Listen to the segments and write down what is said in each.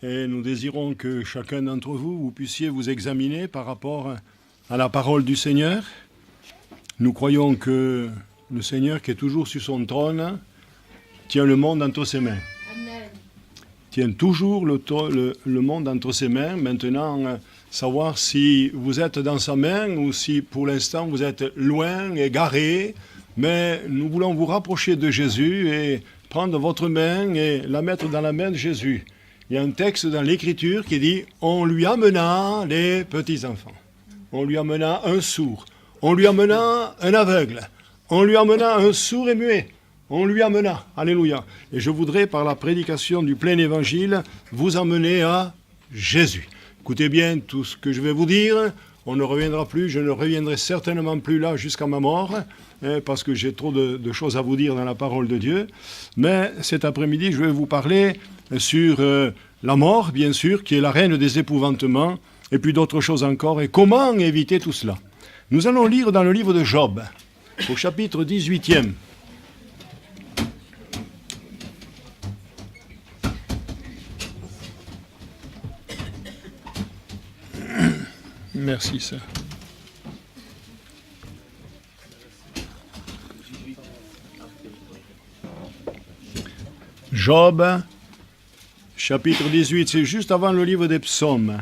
Et nous désirons que chacun d'entre vous, vous puissiez vous examiner par rapport à la parole du Seigneur. Nous croyons que le Seigneur, qui est toujours sur son trône, tient le monde entre ses mains. Amen. Tient toujours le monde entre ses mains. Maintenant, savoir si vous êtes dans sa main ou si pour l'instant vous êtes loin, égaré. Mais nous voulons vous rapprocher de Jésus et prendre votre main et la mettre dans la main de Jésus. Il y a un texte dans l'Écriture qui dit « On lui amena les petits-enfants. On lui amena un sourd. On lui amena un aveugle. On lui amena un sourd et muet. On lui amena. » Alléluia. Et je voudrais, par la prédication du plein évangile, vous amener à Jésus. Écoutez bien tout ce que je vais vous dire. On ne reviendra plus, je ne reviendrai certainement plus là jusqu'à ma mort, parce que j'ai trop de choses à vous dire dans la parole de Dieu. Mais cet après-midi, je vais vous parler sur la mort, bien sûr, qui est la reine des épouvantements, et puis d'autres choses encore, et comment éviter tout cela. Nous allons lire dans le livre de Job, au chapitre 18e. Merci, sœur. Job, chapitre 18, c'est juste avant le livre des psaumes.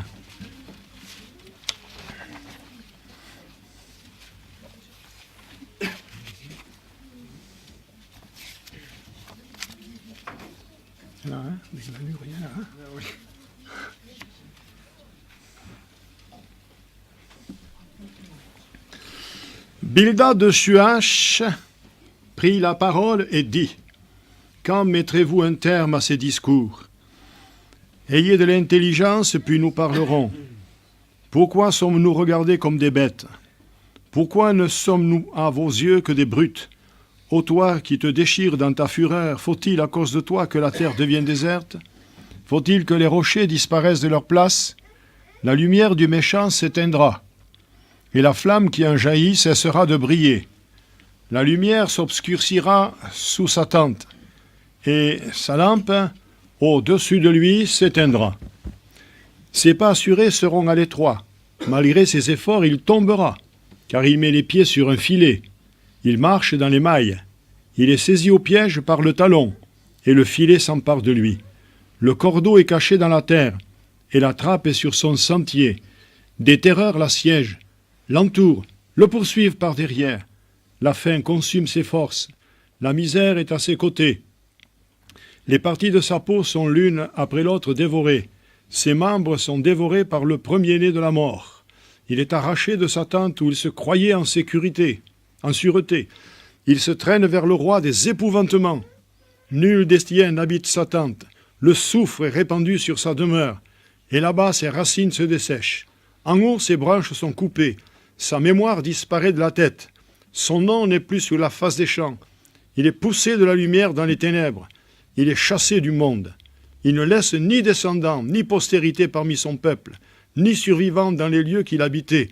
Là, hein, vous n'avez lu rien, hein? Oui. Bildad de Shuach prit la parole et dit « Quand mettrez-vous un terme à ces discours? Ayez de l'intelligence, puis nous parlerons. Pourquoi sommes-nous regardés comme des bêtes? Pourquoi ne sommes-nous à vos yeux que des brutes? Ô toi qui te déchires dans ta fureur, faut-il à cause de toi que la terre devienne déserte? Faut-il que les rochers disparaissent de leur place? La lumière du méchant s'éteindra. Et la flamme qui en jaillit cessera de briller. La lumière s'obscurcira sous sa tente, et sa lampe au-dessus de lui s'éteindra. Ses pas assurés seront à l'étroit. Malgré ses efforts, il tombera, car il met les pieds sur un filet. Il marche dans les mailles. Il est saisi au piège par le talon, et le filet s'empare de lui. Le cordeau est caché dans la terre, et la trappe est sur son sentier. Des terreurs l'assiègent, l'entourent, le poursuivent par derrière. La faim consume ses forces. La misère est à ses côtés. Les parties de sa peau sont l'une après l'autre dévorées. Ses membres sont dévorés par le premier-né de la mort. Il est arraché de sa tente où il se croyait en sécurité, en sûreté. Il se traîne vers le roi des épouvantements. Nul d'Estienne n'habite sa tente. Le soufre est répandu sur sa demeure. Et là-bas, ses racines se dessèchent. En haut, ses branches sont coupées. Sa mémoire disparaît de la tête. Son nom n'est plus sur la face des champs. Il est poussé de la lumière dans les ténèbres. Il est chassé du monde. Il ne laisse ni descendants, ni postérité parmi son peuple, ni survivants dans les lieux qu'il habitait.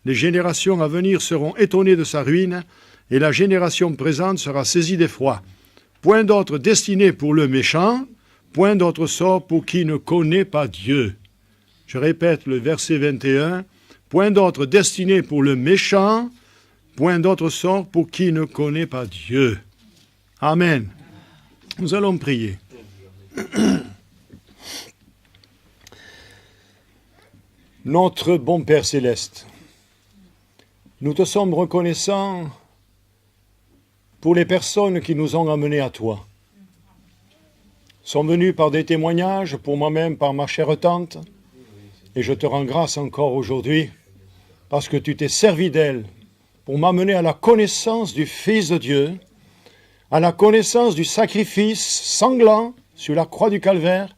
Les générations à venir seront étonnées de sa ruine, et la génération présente sera saisie d'effroi. Point d'autre destinée pour le méchant, point d'autre sort pour qui ne connaît pas Dieu. Je répète le verset 21. Point d'autre destiné pour le méchant, point d'autre sort pour qui ne connaît pas Dieu. Amen. Nous allons prier. Notre bon Père Céleste, nous te sommes reconnaissants pour les personnes qui nous ont amenés à toi. Sont venus par des témoignages, pour moi-même, par ma chère tante, et je te rends grâce encore aujourd'hui, parce que tu t'es servi d'elle pour m'amener à la connaissance du Fils de Dieu, à la connaissance du sacrifice sanglant sur la croix du Calvaire,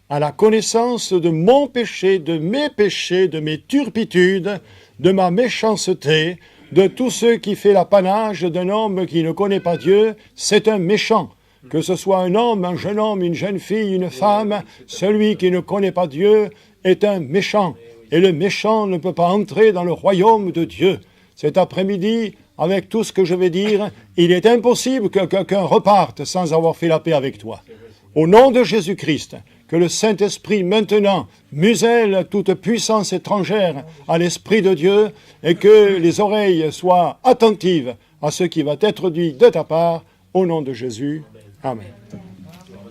à la connaissance de mon péché, de mes turpitudes, de ma méchanceté, de tout ce qui fait l'apanage d'un homme qui ne connaît pas Dieu, c'est un méchant. Que ce soit un homme, un jeune homme, une jeune fille, une femme, celui qui ne connaît pas Dieu est un méchant. Et le méchant ne peut pas entrer dans le royaume de Dieu. Cet après-midi, avec tout ce que je vais dire, il est impossible que quelqu'un reparte sans avoir fait la paix avec toi. Au nom de Jésus-Christ, que le Saint-Esprit maintenant muselle toute puissance étrangère à l'Esprit de Dieu et que les oreilles soient attentives à ce qui va être dit de ta part, au nom de Jésus. Amen.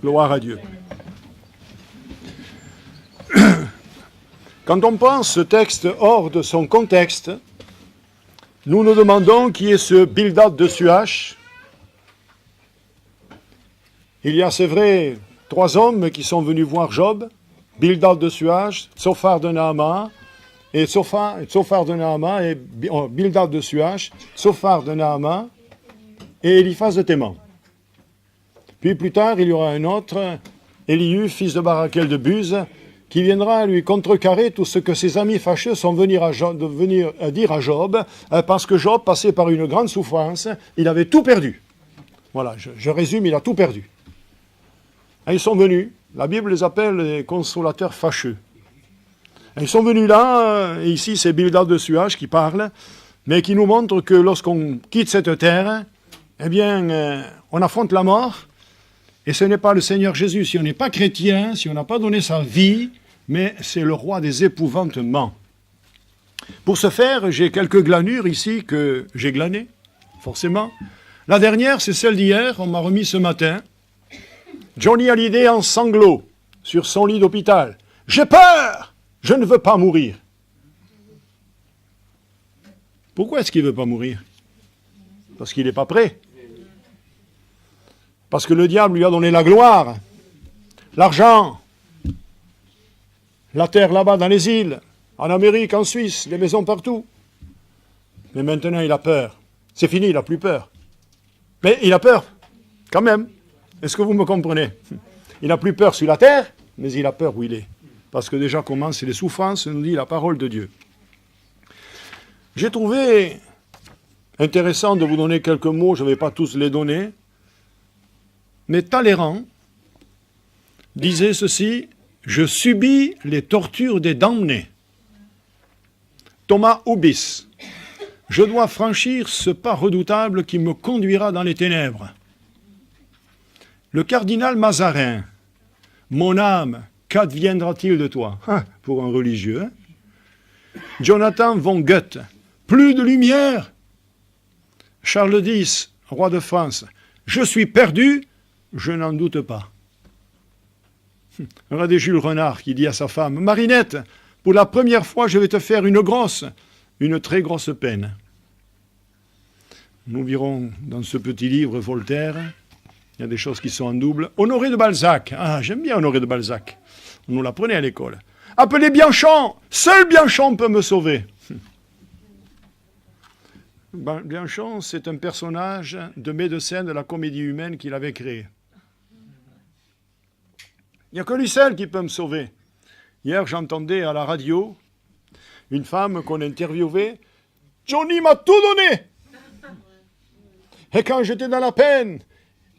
Gloire à Dieu. Quand on pense ce texte hors de son contexte, nous nous demandons qui est ce Bildad de Suach. Il y a, c'est vrai, 3 hommes qui sont venus voir Job, Bildad de Suach, Tsophar de Naama, et Tsophar de Naama, et Bildad de Suach, Tsophar de Naama, et Eliphaz de Théman. Puis plus tard, il y aura un autre, Elihu, fils de Barakel de Buz, qui viendra lui contrecarrer tout ce que ses amis fâcheux sont venus dire à Job, parce que Job passait par une grande souffrance, il avait tout perdu. Voilà, je résume, il a tout perdu. Et ils sont venus, la Bible les appelle les consolateurs fâcheux. Et ils sont venus là, et ici c'est Bildad de Suach qui parle, mais qui nous montre que lorsqu'on quitte cette terre, eh bien, on affronte la mort, et ce n'est pas le Seigneur Jésus, si on n'est pas chrétien, si on n'a pas donné sa vie, mais c'est le roi des épouvantements. Pour ce faire, j'ai quelques glanures ici que j'ai glanées, forcément. La dernière, c'est celle d'hier, on m'a remis ce matin. Johnny Hallyday en sanglots sur son lit d'hôpital. « J'ai peur! Je ne veux pas mourir. » Pourquoi est-ce qu'il ne veut pas mourir? Parce qu'il n'est pas prêt. Parce que le diable lui a donné la gloire, l'argent, la terre là-bas dans les îles, en Amérique, en Suisse, des maisons partout. Mais maintenant, il a peur. C'est fini, il n'a plus peur. Mais il a peur, quand même. Est-ce que vous me comprenez? Il n'a plus peur sur la terre, mais il a peur où il est. Parce que déjà commencent les souffrances, nous dit la parole de Dieu. J'ai trouvé intéressant de vous donner quelques mots, je ne vais pas tous les donner, mais Talleyrand disait ceci: « Je subis les tortures des damnés. » Thomas Hobbes: « Je dois franchir ce pas redoutable qui me conduira dans les ténèbres. » Le cardinal Mazarin: « Mon âme, qu'adviendra-t-il de toi ?» Pour un religieux. Hein. Jonathan von Goethe: « Plus de lumière. » Charles X, roi de France: « Je suis perdu, je n'en doute pas. » Regardez Jules Renard qui dit à sa femme: « Marinette, pour la première fois, je vais te faire une très grosse peine. » Nous verrons dans ce petit livre Voltaire, il y a des choses qui sont en double. Honoré de Balzac. Ah, j'aime bien Honoré de Balzac. On nous l'apprenait à l'école. « Appelez Bianchon, seul Bianchon peut me sauver. » Bianchon, c'est un personnage de médecin de la comédie humaine qu'il avait créé. Il n'y a que lui seul qui peut me sauver. Hier, j'entendais à la radio une femme qu'on interviewait. « Johnny m'a tout donné. Et quand j'étais dans la peine,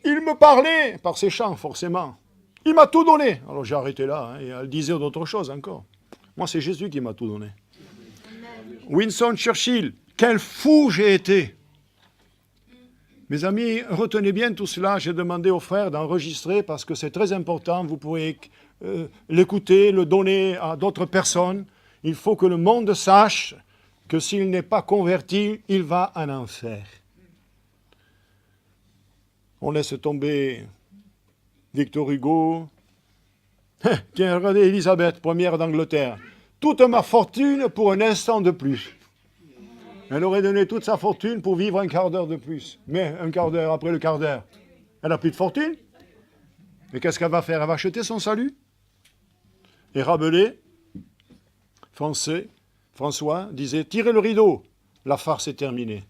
il me parlait, par ses chants forcément. Il m'a tout donné. » Alors j'ai arrêté là, hein, et elle disait d'autres choses encore. Moi, c'est Jésus qui m'a tout donné. Winston Churchill: « Quel fou j'ai été. » Mes amis, retenez bien tout cela. J'ai demandé aux frères d'enregistrer parce que c'est très important. Vous pouvez l'écouter, le donner à d'autres personnes. Il faut que le monde sache que s'il n'est pas converti, il va en enfer. On laisse tomber Victor Hugo. Tiens, regardez Élisabeth, première d'Angleterre. « Toute ma fortune pour un instant de plus. » Elle aurait donné toute sa fortune pour vivre un quart d'heure de plus. Mais un quart d'heure après le quart d'heure, elle n'a plus de fortune. Mais qu'est-ce qu'elle va faire? Elle va acheter son salut. Et Rabelais, François, disait: « Tirez le rideau, la farce est terminée. »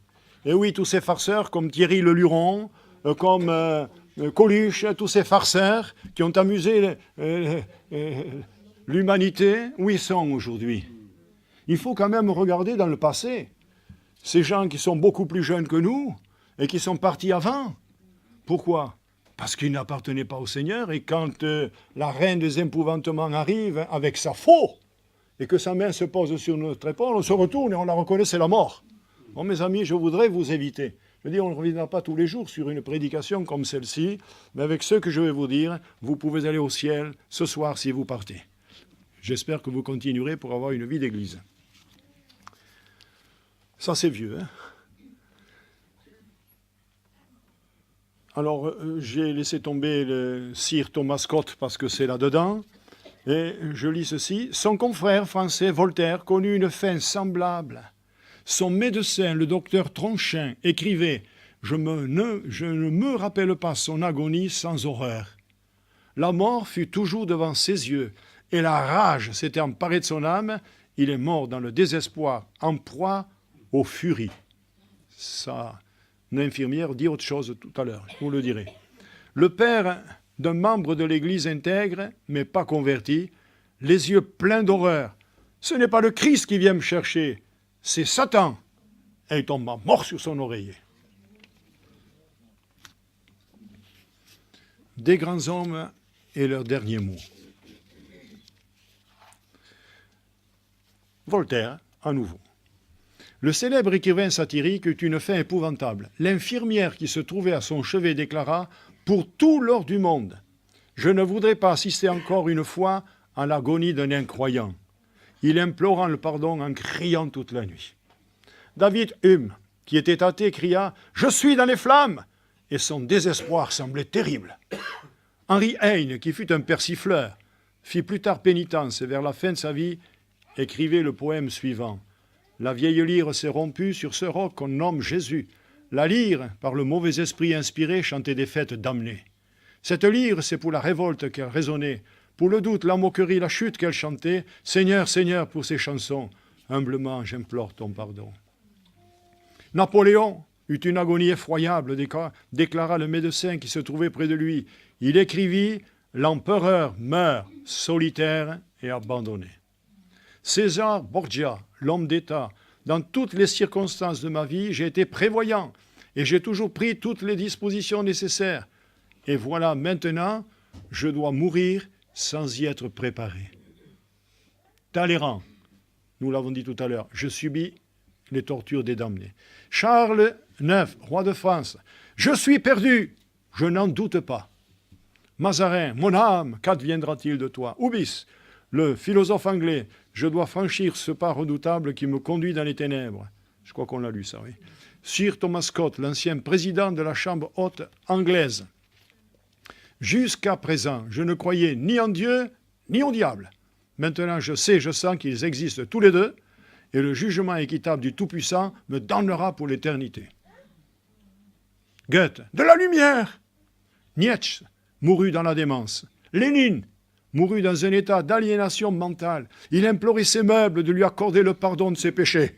Et oui, tous ces farceurs comme Thierry Le Luron, comme Coluche, tous ces farceurs qui ont amusé l'humanité, où ils sont aujourd'hui? Il faut quand même regarder dans le passé. Ces gens qui sont beaucoup plus jeunes que nous et qui sont partis avant. Pourquoi? Parce qu'ils n'appartenaient pas au Seigneur. Et quand la reine des épouvantements arrive avec sa faux et que sa main se pose sur notre épaule, on se retourne et on la reconnaît, c'est la mort. Bon, mes amis, je voudrais vous éviter. Je veux dire, on ne reviendra pas tous les jours sur une prédication comme celle-ci, mais avec ce que je vais vous dire, vous pouvez aller au ciel ce soir si vous partez. J'espère que vous continuerez pour avoir une vie d'église. Ça, c'est vieux, hein? Alors, j'ai laissé tomber le Sir Thomas Scott parce que c'est là-dedans. Et je lis ceci. Son confrère français, Voltaire, connut une fin semblable. Son médecin, le docteur Tronchin, écrivait « Je ne me rappelle pas son agonie sans horreur. La mort fut toujours devant ses yeux, et la rage s'était emparée de son âme. Il est mort dans le désespoir, en proie aux furies. » Ça, une infirmière dit autre chose tout à l'heure, je vous le dirai. Le père d'un membre de l'Église intègre, mais pas converti, les yeux pleins d'horreur. « Ce n'est pas le Christ qui vient me chercher, c'est Satan. » Et il tombe mort sur son oreiller. Des grands hommes et leurs derniers mots. Voltaire, à nouveau. Le célèbre écrivain satirique eut une fin épouvantable. L'infirmière qui se trouvait à son chevet déclara « Pour tout l'or du monde, je ne voudrais pas assister encore une fois à l'agonie d'un incroyant. » Il implorant le pardon en criant toute la nuit. David Hume, qui était athée, cria « Je suis dans les flammes !» et son désespoir semblait terrible. Henri Heine, qui fut un persifleur, fit plus tard pénitence et vers la fin de sa vie écrivait le poème suivant. La vieille lyre s'est rompue sur ce roc qu'on nomme Jésus. La lyre, par le mauvais esprit inspiré, chantait des fêtes damnées. Cette lyre, c'est pour la révolte qu'elle résonnait, pour le doute, la moquerie, la chute qu'elle chantait. Seigneur, Seigneur, pour ces chansons, humblement j'implore ton pardon. Napoléon eut une agonie effroyable, déclara le médecin qui se trouvait près de lui. Il écrivit « L'empereur meurt solitaire et abandonné ». César Borgia, l'homme d'État, dans toutes les circonstances de ma vie, j'ai été prévoyant et j'ai toujours pris toutes les dispositions nécessaires. Et voilà, maintenant, je dois mourir sans y être préparé. Talleyrand, nous l'avons dit tout à l'heure, je subis les tortures des damnés. Charles IX, roi de France, je suis perdu, je n'en doute pas. Mazarin, mon âme, qu'adviendra-t-il de toi? Ubis, le philosophe anglais, je dois franchir ce pas redoutable qui me conduit dans les ténèbres. Je crois qu'on l'a lu, ça, oui. Sir Thomas Scott, l'ancien président de la Chambre haute anglaise. Jusqu'à présent, je ne croyais ni en Dieu, ni au diable. Maintenant, je sens qu'ils existent tous les deux, et le jugement équitable du Tout-Puissant me damnera pour l'éternité. Goethe, de la lumière. Nietzsche mourut dans la démence. Lénine mourut dans un état d'aliénation mentale. Il implorait ses meubles de lui accorder le pardon de ses péchés.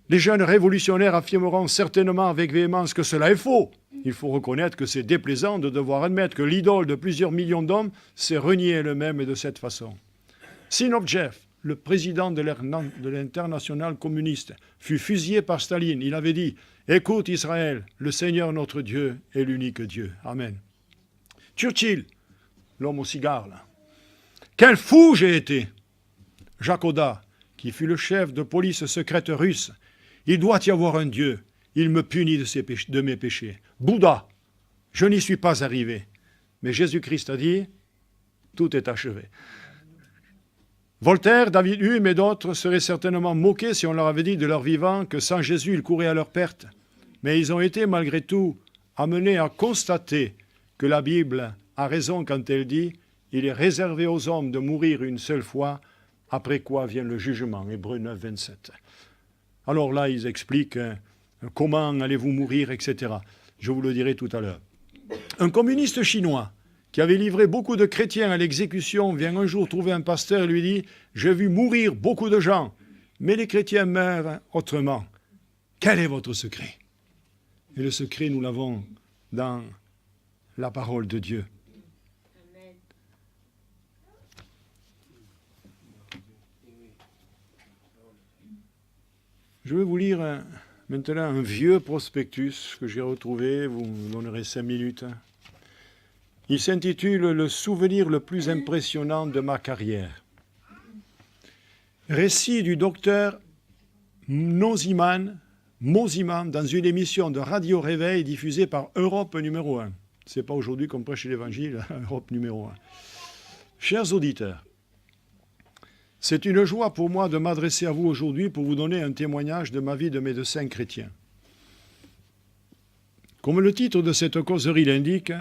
Les jeunes révolutionnaires affirmeront certainement avec véhémence que cela est faux. Il faut reconnaître que c'est déplaisant de devoir admettre que l'idole de plusieurs millions d'hommes s'est reniée elle-même de cette façon. Zinoviev, le président de l'internationale communiste, fut fusillé par Staline. Il avait dit « Écoute Israël, le Seigneur notre Dieu est l'unique Dieu. Amen. » Churchill, l'homme au cigare, là. Quel fou j'ai été! Jacques Audat, qui fut le chef de police secrète russe. Il doit y avoir un Dieu. Il me punit de mes péchés. Bouddha, je n'y suis pas arrivé. Mais Jésus-Christ a dit, tout est achevé. Voltaire, David Hume et d'autres seraient certainement moqués si on leur avait dit de leur vivant que sans Jésus, ils couraient à leur perte. Mais ils ont été malgré tout amenés à constater que la Bible a raison quand elle dit « Il est réservé aux hommes de mourir une seule fois, après quoi vient le jugement » Hébreux 9, 27. Alors là, ils expliquent comment allez-vous mourir, etc. Je vous le dirai tout à l'heure. Un communiste chinois qui avait livré beaucoup de chrétiens à l'exécution vient un jour trouver un pasteur et lui dit « J'ai vu mourir beaucoup de gens, mais les chrétiens meurent autrement. Quel est votre secret ?» Et le secret, nous l'avons dans la parole de Dieu. Je vais vous lire maintenant un vieux prospectus que j'ai retrouvé, vous me donnerez 5 minutes. Il s'intitule « Le souvenir le plus impressionnant de ma carrière ». Récit du docteur Nosiman, Mosimman dans une émission de Radio Réveil diffusée par Europe numéro 1. C'est pas aujourd'hui qu'on prêche l'Évangile, Europe numéro 1. Chers auditeurs, c'est une joie pour moi de m'adresser à vous aujourd'hui pour vous donner un témoignage de ma vie de médecin chrétien. Comme le titre de cette causerie l'indique,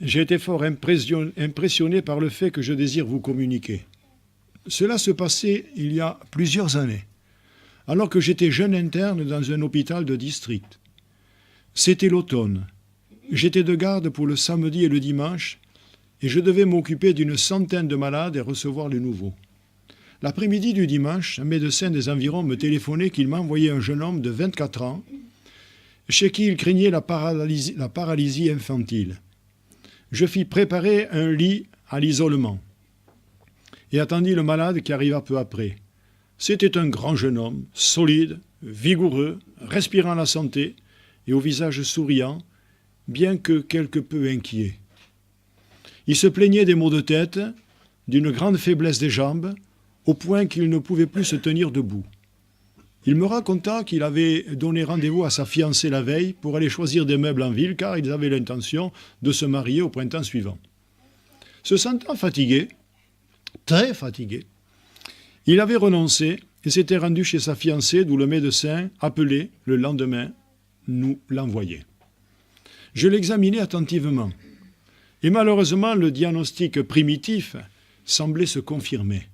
j'ai été fort impressionné par le fait que je désire vous communiquer. Cela se passait il y a plusieurs années, alors que j'étais jeune interne dans un hôpital de district. C'était l'automne. J'étais de garde pour le samedi et le dimanche, et je devais m'occuper d'une centaine de malades et recevoir les nouveaux. L'après-midi du dimanche, un médecin des environs me téléphonait qu'il m'envoyait un jeune homme de 24 ans, chez qui il craignait la paralysie infantile. Je fis préparer un lit à l'isolement et attendis le malade qui arriva peu après. C'était un grand jeune homme, solide, vigoureux, respirant la santé et au visage souriant, bien que quelque peu inquiet. Il se plaignait des maux de tête, d'une grande faiblesse des jambes, au point qu'il ne pouvait plus se tenir debout. Il me raconta qu'il avait donné rendez-vous à sa fiancée la veille pour aller choisir des meubles en ville car ils avaient l'intention de se marier au printemps suivant. Se sentant fatigué, très fatigué, il avait renoncé et s'était rendu chez sa fiancée d'où le médecin, appelé le lendemain, nous l'envoyait. Je l'examinai attentivement et malheureusement le diagnostic primitif semblait se confirmer.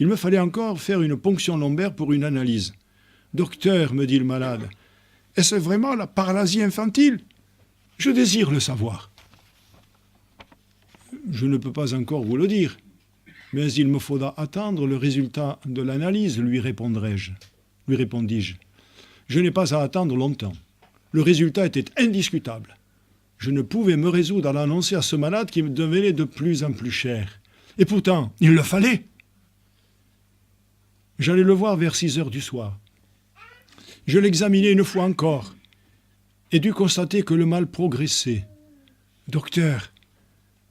Il me fallait encore faire une ponction lombaire pour une analyse. « Docteur, me dit le malade, est-ce vraiment la paralysie infantile? Je désire le savoir. » Je ne peux pas encore vous le dire, mais il me faudra attendre le résultat de l'analyse, lui répondis-je. Je n'ai pas à attendre longtemps. Le résultat était indiscutable. Je ne pouvais me résoudre à l'annoncer à ce malade qui me devenait de plus en plus cher. Et pourtant, il le fallait. J'allais le voir vers 6 heures du soir. Je l'examinai une fois encore et dus constater que le mal progressait. « Docteur,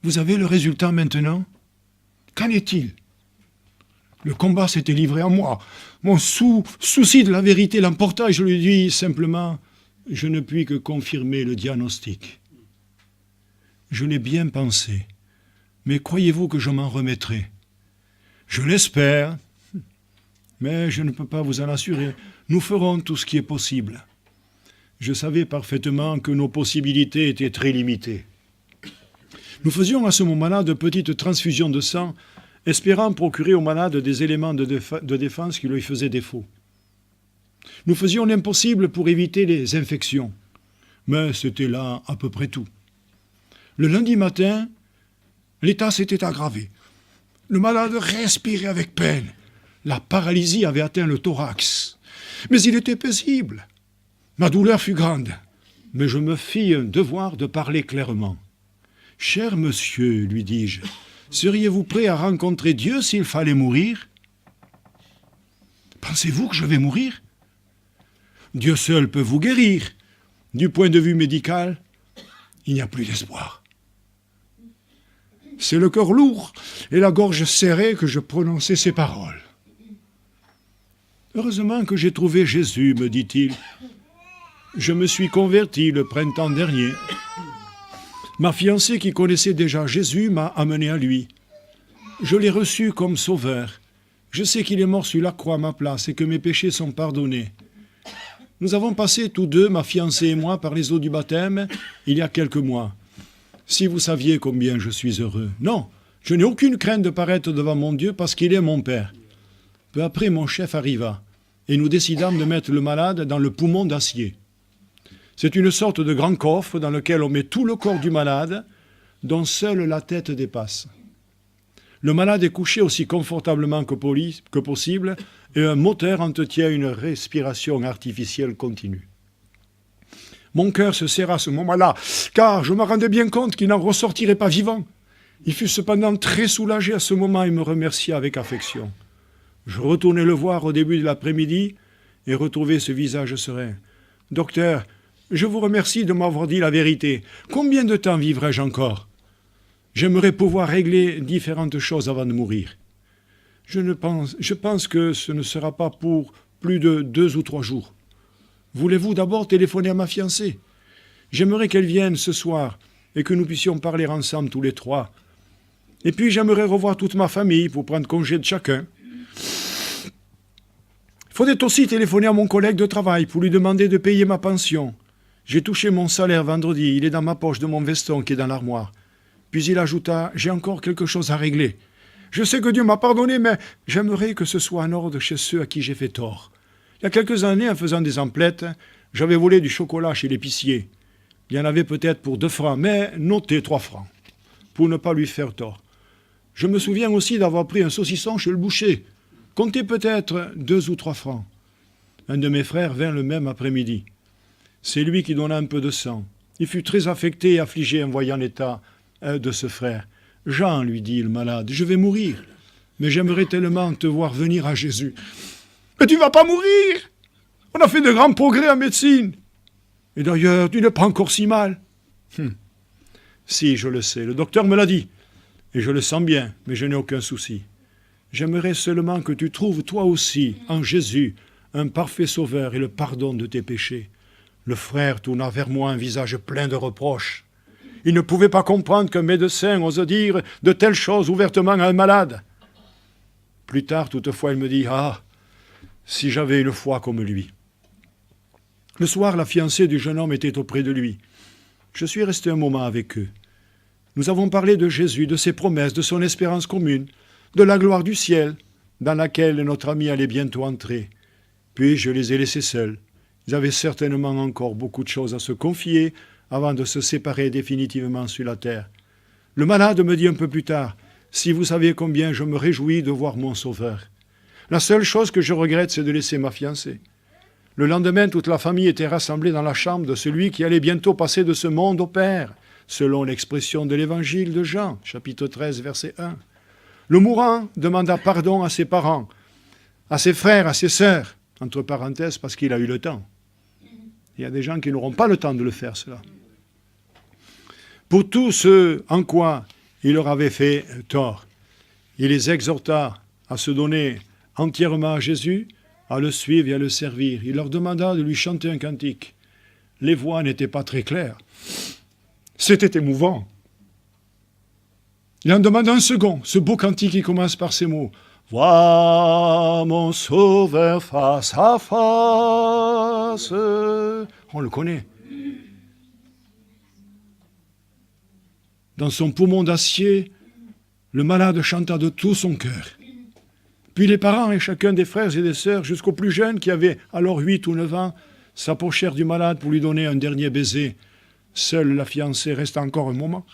vous avez le résultat maintenant? Qu'en est-il » Le combat s'était livré à moi. Mon souci de la vérité l'emporta et je lui dis simplement « Je ne puis que confirmer le diagnostic. » Je l'ai bien pensé, mais croyez-vous que je m'en remettrai? Je l'espère, mais je ne peux pas vous en assurer. Nous ferons tout ce qui est possible. Je savais parfaitement que nos possibilités étaient très limitées. Nous faisions à ce moment-là de petites transfusions de sang, espérant procurer au malade des éléments de défense qui lui faisaient défaut. Nous faisions l'impossible pour éviter les infections, mais c'était là à peu près tout. Le lundi matin, l'état s'était aggravé. Le malade respirait avec peine. La paralysie avait atteint le thorax. Mais il était paisible. Ma douleur fut grande, mais je me fis un devoir de parler clairement. « Cher monsieur, lui dis-je, seriez-vous prêt à rencontrer Dieu s'il fallait mourir? »« Pensez-vous que je vais mourir? Dieu seul peut vous guérir. Du point de vue médical, il n'y a plus d'espoir. » C'est le cœur lourd et la gorge serrée que je prononçais ces paroles. « Heureusement que j'ai trouvé Jésus, me dit-il. Je me suis converti le printemps dernier. Ma fiancée qui connaissait déjà Jésus m'a amené à lui. Je l'ai reçu comme sauveur. Je sais qu'il est mort sur la croix à ma place et que mes péchés sont pardonnés. Nous avons passé tous deux, ma fiancée et moi, par les eaux du baptême il y a quelques mois. Si vous saviez combien je suis heureux. Non, je n'ai aucune crainte de paraître devant mon Dieu parce qu'il est mon Père. Peu après, mon chef arriva et nous décidâmes de mettre le malade dans le poumon d'acier. C'est une sorte de grand coffre dans lequel on met tout le corps du malade, dont seule la tête dépasse. Le malade est couché aussi confortablement que possible et un moteur entretient une respiration artificielle continue. Mon cœur se serra à ce moment-là, car je me rendais bien compte qu'il n'en ressortirait pas vivant. Il fut cependant très soulagé à ce moment et me remercia avec affection. Je retournai le voir au début de l'après-midi et retrouvai ce visage serein. « Docteur, je vous remercie de m'avoir dit la vérité. Combien de temps vivrai-je encore? J'aimerais pouvoir régler différentes choses avant de mourir. Je pense que ce ne sera pas pour plus de 2 ou 3 jours. voulez-vous d'abord téléphoner à ma fiancée? J'aimerais qu'elle vienne ce soir et que nous puissions parler ensemble tous les trois. Et puis j'aimerais revoir toute ma famille pour prendre congé de chacun. Il faudrait aussi téléphoner à mon collègue de travail pour lui demander de payer ma pension. J'ai touché mon salaire vendredi, il est dans ma poche de mon veston qui est dans l'armoire. Puis il ajouta, j'ai encore quelque chose à régler. Je sais que Dieu m'a pardonné, mais j'aimerais que ce soit en ordre chez ceux à qui j'ai fait tort. Il y a quelques années, en faisant des emplettes, j'avais volé du chocolat chez l'épicier. Il y en avait peut-être pour 2 francs, mais notez 3 francs, pour ne pas lui faire tort. Je me souviens aussi d'avoir pris un saucisson chez le boucher. Comptez peut-être 2 ou 3 francs. Un de mes frères vint le même après-midi. C'est lui qui donna un peu de sang. Il fut très affecté et affligé en voyant l'état de ce frère. « Jean, lui dit le malade, je vais mourir, mais j'aimerais tellement te voir venir à Jésus. »« Mais tu ne vas pas mourir! On a fait de grands progrès en médecine. Et d'ailleurs, tu n'es pas encore si mal. » Si, je le sais, le docteur me l'a dit. Et je le sens bien, mais je n'ai aucun souci. J'aimerais seulement que tu trouves toi aussi, en Jésus, un parfait sauveur et le pardon de tes péchés. Le frère tourna vers moi un visage plein de reproches. Il ne pouvait pas comprendre qu'un médecin ose dire de telles choses ouvertement à un malade. Plus tard, toutefois, il me dit « Ah, si j'avais une foi comme lui !» Le soir, la fiancée du jeune homme était auprès de lui. Je suis resté un moment avec eux. Nous avons parlé de Jésus, de ses promesses, de son espérance commune, de la gloire du ciel, dans laquelle notre ami allait bientôt entrer. Puis je les ai laissés seuls. Ils avaient certainement encore beaucoup de choses à se confier avant de se séparer définitivement sur la terre. Le malade me dit un peu plus tard, « Si vous saviez combien je me réjouis de voir mon Sauveur. La seule chose que je regrette, c'est de laisser ma fiancée. » Le lendemain, toute la famille était rassemblée dans la chambre de celui qui allait bientôt passer de ce monde au Père, selon l'expression de l'évangile de Jean, chapitre 13, verset 1. Le mourant demanda pardon à ses parents, à ses frères, à ses sœurs, entre parenthèses, parce qu'il a eu le temps. Il y a des gens qui n'auront pas le temps de le faire, cela. Pour tout ce en quoi il leur avait fait tort, il les exhorta à se donner entièrement à Jésus, à le suivre et à le servir. Il leur demanda de lui chanter un cantique. Les voix n'étaient pas très claires. C'était émouvant. Il en demande un second, ce beau cantique qui commence par ces mots. « Vois mon Sauveur face à face. » On le connaît. Dans son poumon d'acier, le malade chanta de tout son cœur. Puis les parents et chacun des frères et des sœurs, jusqu'aux plus jeunes qui avaient alors 8 ou 9 ans, s'approchèrent du malade pour lui donner un dernier baiser. Seule la fiancée resta encore un moment.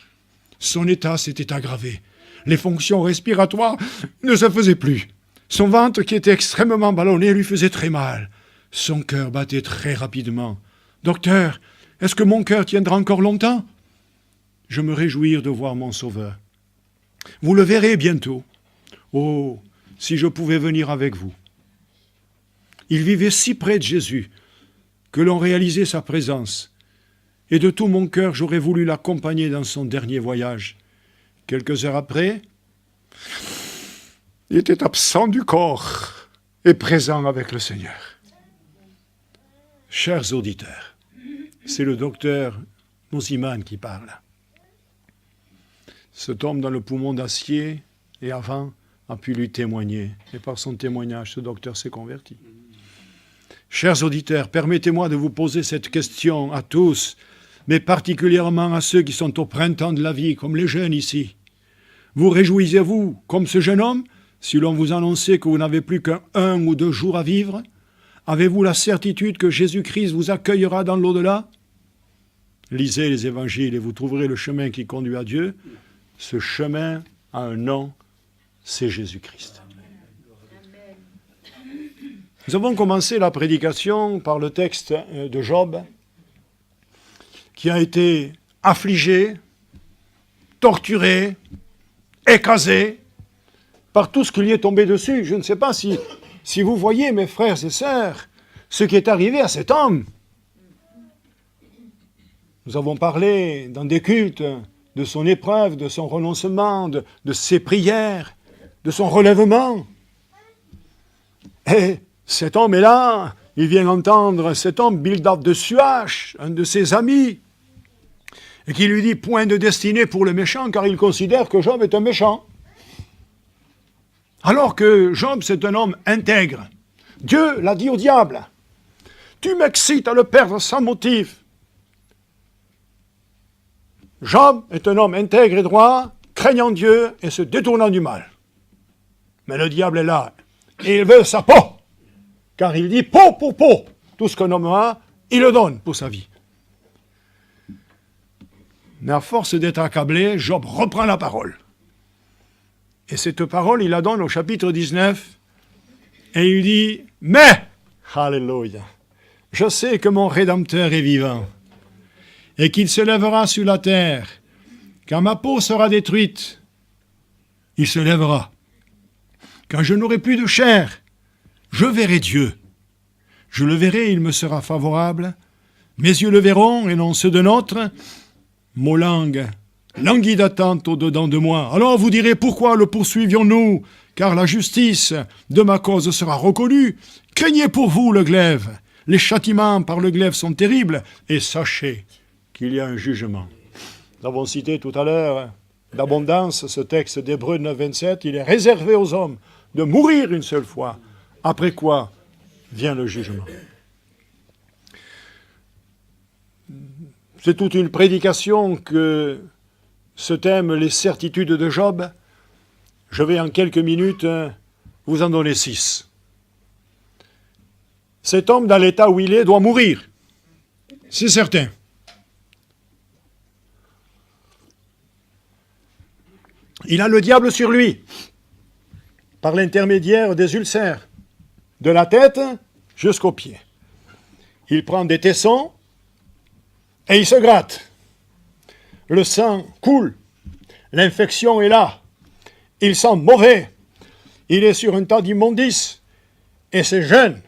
Son état s'était aggravé. Les fonctions respiratoires ne se faisaient plus. Son ventre, qui était extrêmement ballonné, lui faisait très mal. Son cœur battait très rapidement. « Docteur, est-ce que mon cœur tiendra encore longtemps ?» Je me réjouis de voir mon Sauveur. Vous le verrez bientôt. Oh, si je pouvais venir avec vous. Il vivait si près de Jésus que l'on réalisait sa présence. Et de tout mon cœur, j'aurais voulu l'accompagner dans son dernier voyage. Quelques heures après, il était absent du corps et présent avec le Seigneur. Chers auditeurs, c'est le docteur Mosiman qui parle. Cet homme dans le poumon d'acier et avant a pu lui témoigner. Et par son témoignage, ce docteur s'est converti. Chers auditeurs, permettez-moi de vous poser cette question à tous, mais particulièrement à ceux qui sont au printemps de la vie, comme les jeunes ici. Vous réjouissez-vous, comme ce jeune homme, si l'on vous annonçait que vous n'avez plus qu'un ou 2 jours à vivre? Avez-vous la certitude que Jésus-Christ vous accueillera dans l'au-delà? Lisez les évangiles et vous trouverez le chemin qui conduit à Dieu. Ce chemin a un nom, c'est Jésus-Christ. Nous avons commencé la prédication par le texte de Job, qui a été affligé, torturé, écrasé par tout ce qui lui est tombé dessus. Je ne sais pas si vous voyez, mes frères et sœurs, ce qui est arrivé à cet homme. Nous avons parlé dans des cultes de son épreuve, de son renoncement, de ses prières, de son relèvement. Et cet homme est là, il vient entendre cet homme, Bildad de Suach, un de ses amis, et qui lui dit « Point de destinée pour le méchant, car il considère que Job est un méchant. » Alors que Job, c'est un homme intègre. Dieu l'a dit au diable « Tu m'excites à le perdre sans motif. » Job est un homme intègre et droit, craignant Dieu et se détournant du mal. Mais le diable est là, et il veut sa peau, car il dit peau pour peau. Tout ce qu'un homme a, il le donne pour sa vie. Mais à force d'être accablé, Job reprend la parole. Et cette parole, il la donne au chapitre 19, et il dit « Mais, alléluia, je sais que mon Rédempteur est vivant, et qu'il se lèvera sur la terre. Quand ma peau sera détruite, il se lèvera. Quand je n'aurai plus de chair, je verrai Dieu. Je le verrai, il me sera favorable. Mes yeux le verront, et non ceux de notre. Mon langue languit d'attente au-dedans de moi. Alors vous direz, pourquoi le poursuivions-nous? Car la justice de ma cause sera reconnue. Craignez pour vous le glaive. Les châtiments par le glaive sont terribles. Et sachez qu'il y a un jugement. Nous avons cité tout à l'heure d'abondance ce texte d'Hébreux 9, 27. Il est réservé aux hommes de mourir une seule fois. Après quoi vient le jugement. C'est toute une prédication que ce thème, les certitudes de Job. Je vais en quelques minutes vous en donner 6. Cet homme, dans l'état où il est, doit mourir. C'est certain. Il a le diable sur lui, par l'intermédiaire des ulcères, de la tête jusqu'aux pieds. Il prend des tessons et il se gratte. Le sang coule, l'infection est là, il sent mauvais, il est sur un tas d'immondices, et ces jeunes,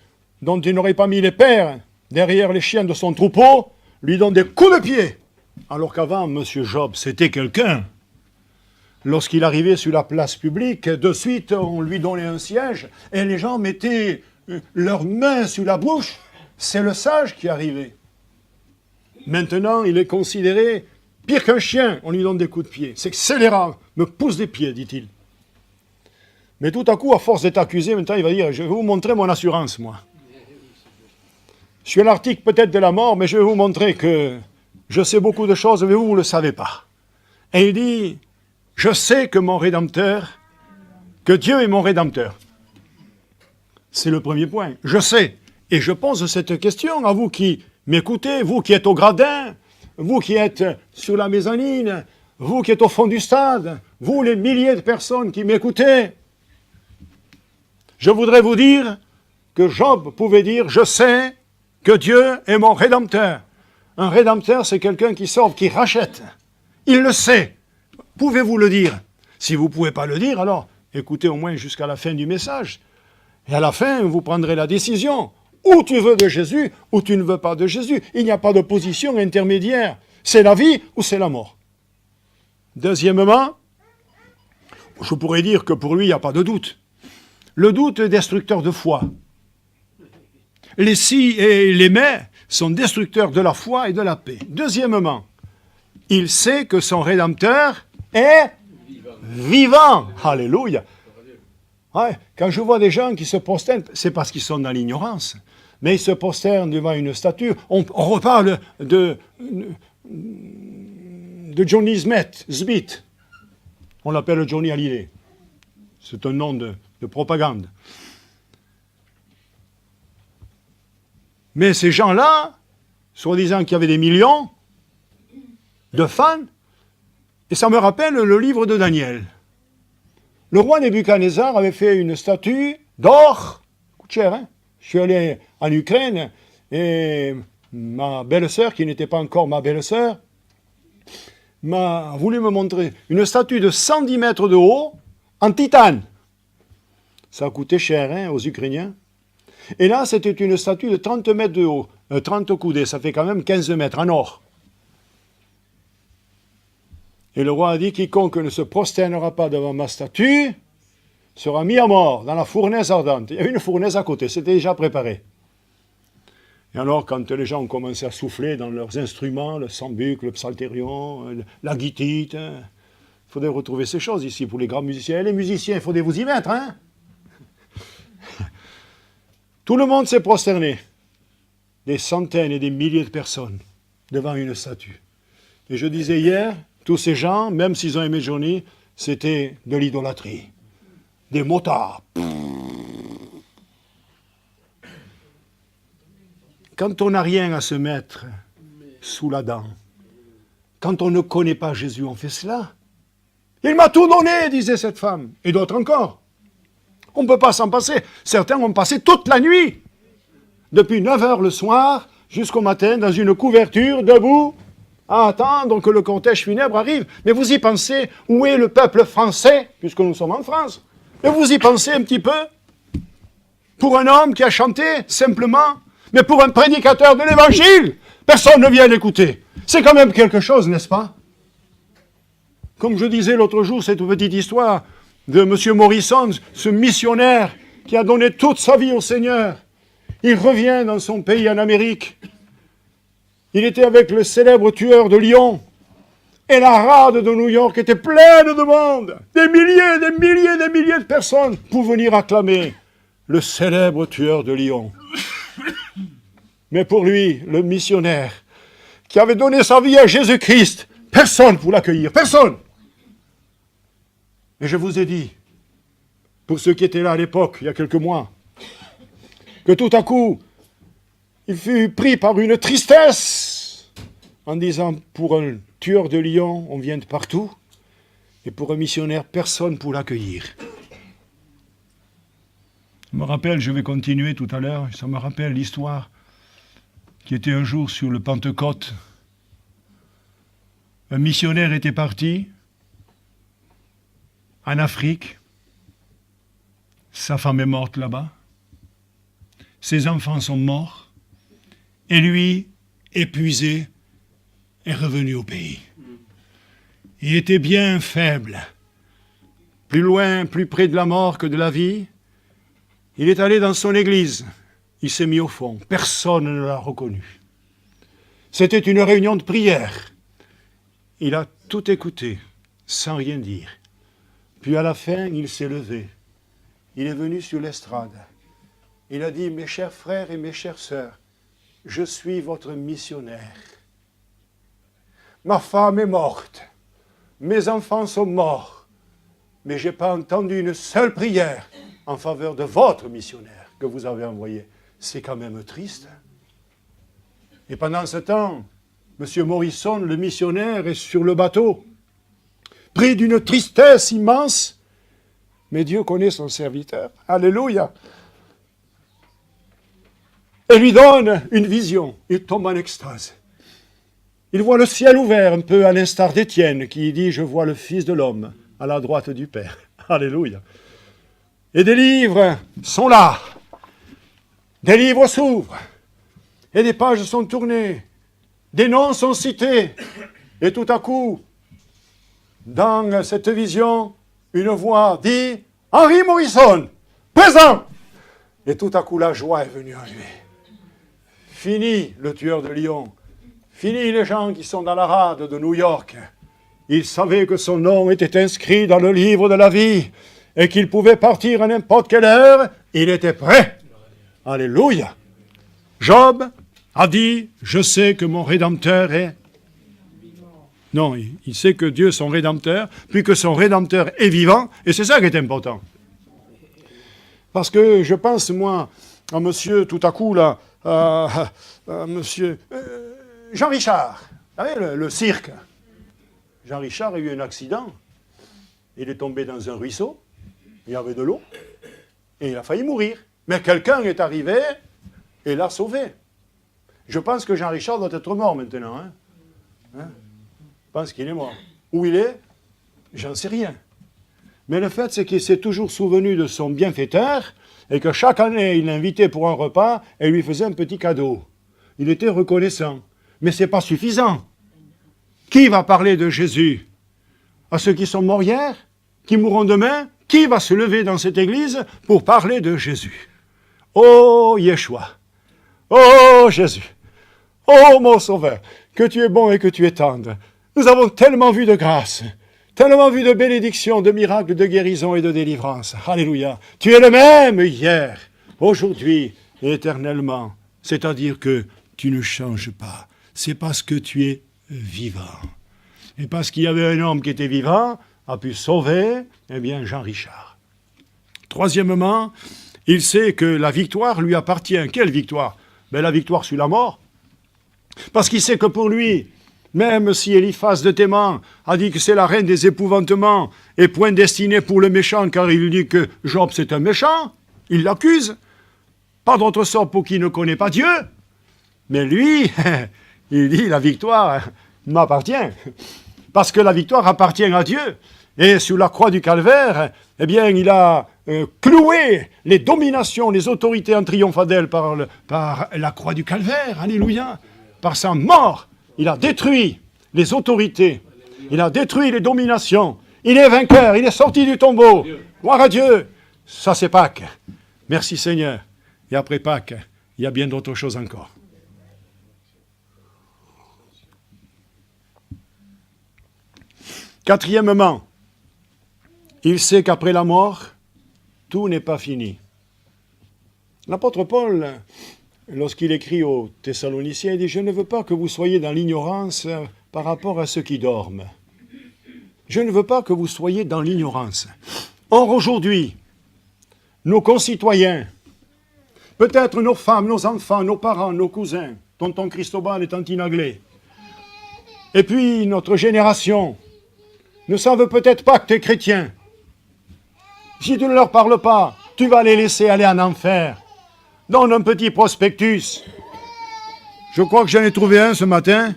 dont il n'aurait pas mis les pères derrière les chiens de son troupeau, lui donnent des coups de pied. Alors qu'avant, M. Job, c'était quelqu'un. Lorsqu'il arrivait sur la place publique, de suite, on lui donnait un siège, et les gens mettaient leurs mains sur la bouche. C'est le sage qui arrivait. Maintenant, il est considéré pire qu'un chien. On lui donne des coups de pied. C'est scélérat, me pousse des pieds, dit-il. Mais tout à coup, à force d'être accusé, maintenant, il va dire, je vais vous montrer mon assurance, moi. Je suis à l'article peut-être de la mort, mais je vais vous montrer que je sais beaucoup de choses, mais vous ne le savez pas. Et il dit, je sais que mon Rédempteur, que Dieu est mon Rédempteur. C'est le premier point. Je sais. Et je pose cette question à vous qui m'écoutez, vous qui êtes au gradin, vous qui êtes sur la mezzanine, vous qui êtes au fond du stade, vous les milliers de personnes qui m'écoutez. Je voudrais vous dire que Job pouvait dire, je sais que Dieu est mon Rédempteur. Un Rédempteur, c'est quelqu'un qui sauve, qui rachète. Il le sait. Pouvez-vous le dire? Si vous ne pouvez pas le dire, alors écoutez au moins jusqu'à la fin du message. Et à la fin, vous prendrez la décision. Ou tu veux de Jésus, ou tu ne veux pas de Jésus. Il n'y a pas de position intermédiaire. C'est la vie ou c'est la mort. Deuxièmement, je pourrais dire que pour lui, il n'y a pas de doute. Le doute est destructeur de foi. Les si et les mais sont destructeurs de la foi et de la paix. Deuxièmement, il sait que son Rédempteur est vivant. Alléluia. Ouais, quand je vois des gens qui se prosternent, c'est parce qu'ils sont dans l'ignorance. Mais ils se prosternent devant une statue. On reparle de Johnny Smith. On l'appelle Johnny Hallyday. C'est un nom de propagande. Mais ces gens-là, soi-disant qu'il y avait des millions de fans, et ça me rappelle le livre de Daniel. Le roi Nebuchadnezzar avait fait une statue d'or, coûte cher, hein? Je suis allé en Ukraine, et ma belle-sœur, qui n'était pas encore ma belle-sœur, m'a voulu me montrer une statue de 110 mètres de haut, en titane. Ça a coûté cher, hein, aux Ukrainiens. Et là, c'était une statue de 30 mètres de haut, 30 coudées, ça fait quand même 15 mètres en or. Et le roi a dit, quiconque ne se prosternera pas devant ma statue sera mis à mort dans la fournaise ardente. Il y avait une fournaise à côté, c'était déjà préparé. Et alors, quand les gens ont commencé à souffler dans leurs instruments, le sambuc, le psalterion, la guitite, il faudrait retrouver ces choses ici pour les grands musiciens. Et les musiciens, il faudrait vous y mettre, hein. Tout le monde s'est prosterné. Des centaines et des milliers de personnes devant une statue. Et je disais hier, tous ces gens, même s'ils ont aimé Johnny, c'était de l'idolâtrie. Des motards. Quand on n'a rien à se mettre sous la dent, quand on ne connaît pas Jésus, on fait cela. Il m'a tout donné, disait cette femme, et d'autres encore. On ne peut pas s'en passer. Certains ont passé toute la nuit, depuis 9h le soir jusqu'au matin, dans une couverture, debout, à attendre que le cortège funèbre arrive. Mais vous y pensez, où est le peuple français, puisque nous sommes en France? Et vous y pensez un petit peu? Pour un homme qui a chanté, simplement, mais pour un prédicateur de l'Évangile, personne ne vient l'écouter. C'est quand même quelque chose, n'est-ce pas? Comme je disais l'autre jour, cette petite histoire de M. Morrison, ce missionnaire qui a donné toute sa vie au Seigneur. Il revient dans son pays en Amérique. Il était avec le célèbre tueur de Lyon. Et la rade de New York était pleine de monde. Des milliers, des milliers, des milliers de personnes pour venir acclamer le célèbre tueur de Lyon. Mais pour lui, le missionnaire, qui avait donné sa vie à Jésus-Christ, personne pour l'accueillir, personne. Et je vous ai dit, pour ceux qui étaient là à l'époque, il y a quelques mois, que tout à coup, il fut pris par une tristesse, en disant, pour un tueur de lion, on vient de partout, et pour un missionnaire, personne pour l'accueillir. Je me rappelle, je vais continuer tout à l'heure, ça me rappelle l'histoire qui était un jour sur le Pentecôte. Un missionnaire était parti en Afrique. Sa femme est morte là-bas. Ses enfants sont morts. Et lui, épuisé, est revenu au pays. Il était bien faible. Plus loin, plus près de la mort que de la vie. Il est allé dans son église. Il s'est mis au fond. Personne ne l'a reconnu. C'était une réunion de prière. Il a tout écouté, sans rien dire. Puis à la fin, il s'est levé. Il est venu sur l'estrade. Il a dit, mes chers frères et mes chères sœurs, je suis votre missionnaire. Ma femme est morte. Mes enfants sont morts. Mais je n'ai pas entendu une seule prière en faveur de votre missionnaire que vous avez envoyé. C'est quand même triste. Et pendant ce temps, M. Morrison, le missionnaire, est sur le bateau, pris d'une tristesse immense. Mais Dieu connaît son serviteur. Alléluia. Et lui donne une vision. Il tombe en extase. Il voit le ciel ouvert, un peu à l'instar d'Étienne, qui dit « Je vois le Fils de l'homme à la droite du Père. » Alléluia. Et des livres sont là. Des livres s'ouvrent. Et des pages sont tournées. Des noms sont cités. Et tout à coup, dans cette vision, une voix dit « Henry Morrison, présent !» Et tout à coup, la joie est venue en lui. Fini le tueur de lion. Fini les gens qui sont dans la rade de New York. Il savait que son nom était inscrit dans le livre de la vie et qu'il pouvait partir à n'importe quelle heure. Il était prêt. Alléluia. Job a dit, je sais que mon Rédempteur est... Non, il sait que Dieu est son Rédempteur, puis que son Rédempteur est vivant, et c'est ça qui est important. Parce que je pense, moi, à monsieur, tout à coup, là, monsieur Jean Richard, vous savez, le cirque. Jean Richard a eu un accident. Il est tombé dans un ruisseau, il y avait de l'eau, et il a failli mourir. Mais quelqu'un est arrivé et l'a sauvé. Je pense que Jean Richard doit être mort maintenant. Je pense qu'il est mort. Où il est, j'en sais rien. Mais le fait, c'est qu'il s'est toujours souvenu de son bienfaiteur et que chaque année, il l'invitait pour un repas et lui faisait un petit cadeau. Il était reconnaissant. Mais ce n'est pas suffisant. Qui va parler de Jésus? À ceux qui sont morts hier? Qui mourront demain? Qui va se lever dans cette église pour parler de Jésus? Oh, Yeshua! Oh Jésus, oh mon Sauveur, que tu es bon et que tu es tendre. Nous avons tellement vu de grâce, tellement vu de bénédictions, de miracles, de guérison et de délivrance. Alléluia. Tu es le même hier, aujourd'hui et éternellement. C'est-à-dire que tu ne changes pas. C'est parce que tu es vivant. Et parce qu'il y avait un homme qui était vivant, a pu sauver, eh bien, Jean Richard. Troisièmement, il sait que la victoire lui appartient. Quelle victoire? La victoire sur la mort. Parce qu'il sait que pour lui, même si Eliphaz de Théman a dit que c'est la reine des épouvantements et point destinée pour le méchant, car il lui dit que Job c'est un méchant, il l'accuse. Pas d'autre sort pour qui ne connaît pas Dieu. Mais lui, il dit la victoire m'appartient. Parce que la victoire appartient à Dieu. Et sur la croix du calvaire, eh bien, il a cloué les dominations, les autorités en triomphant d'elle par la croix du calvaire. Alléluia. Par sa mort, il a détruit les autorités. Il a détruit les dominations. Il est vainqueur. Il est sorti du tombeau. Gloire à Dieu. Ça, c'est Pâques. Merci Seigneur. Et après Pâques, il y a bien d'autres choses encore. Quatrièmement, il sait qu'après la mort, tout n'est pas fini. L'apôtre Paul, lorsqu'il écrit aux Thessaloniciens, il dit « Je ne veux pas que vous soyez dans l'ignorance par rapport à ceux qui dorment. Je ne veux pas que vous soyez dans l'ignorance. » Or, aujourd'hui, nos concitoyens, peut-être nos femmes, nos enfants, nos parents, nos cousins, tonton Cristobal et tantine Aglé, et puis notre génération, ne savent peut-être pas que tu es chrétien. Si tu ne leur parles pas, tu vas les laisser aller en enfer. Donne un petit prospectus. Je crois que j'en ai trouvé un ce matin.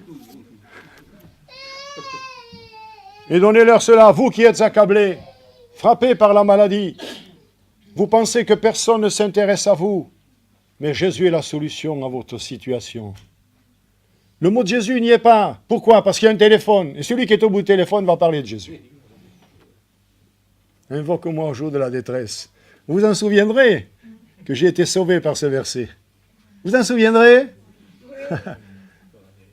Et donnez-leur cela, vous qui êtes accablés, frappés par la maladie. Vous pensez que personne ne s'intéresse à vous, mais Jésus est la solution à votre situation. Le mot de Jésus n'y est pas. Pourquoi? Parce qu'il y a un téléphone. Et celui qui est au bout du téléphone va parler de Jésus. Invoque-moi au jour de la détresse. Vous vous en souviendrez que j'ai été sauvé par ce verset. Vous vous en souviendrez?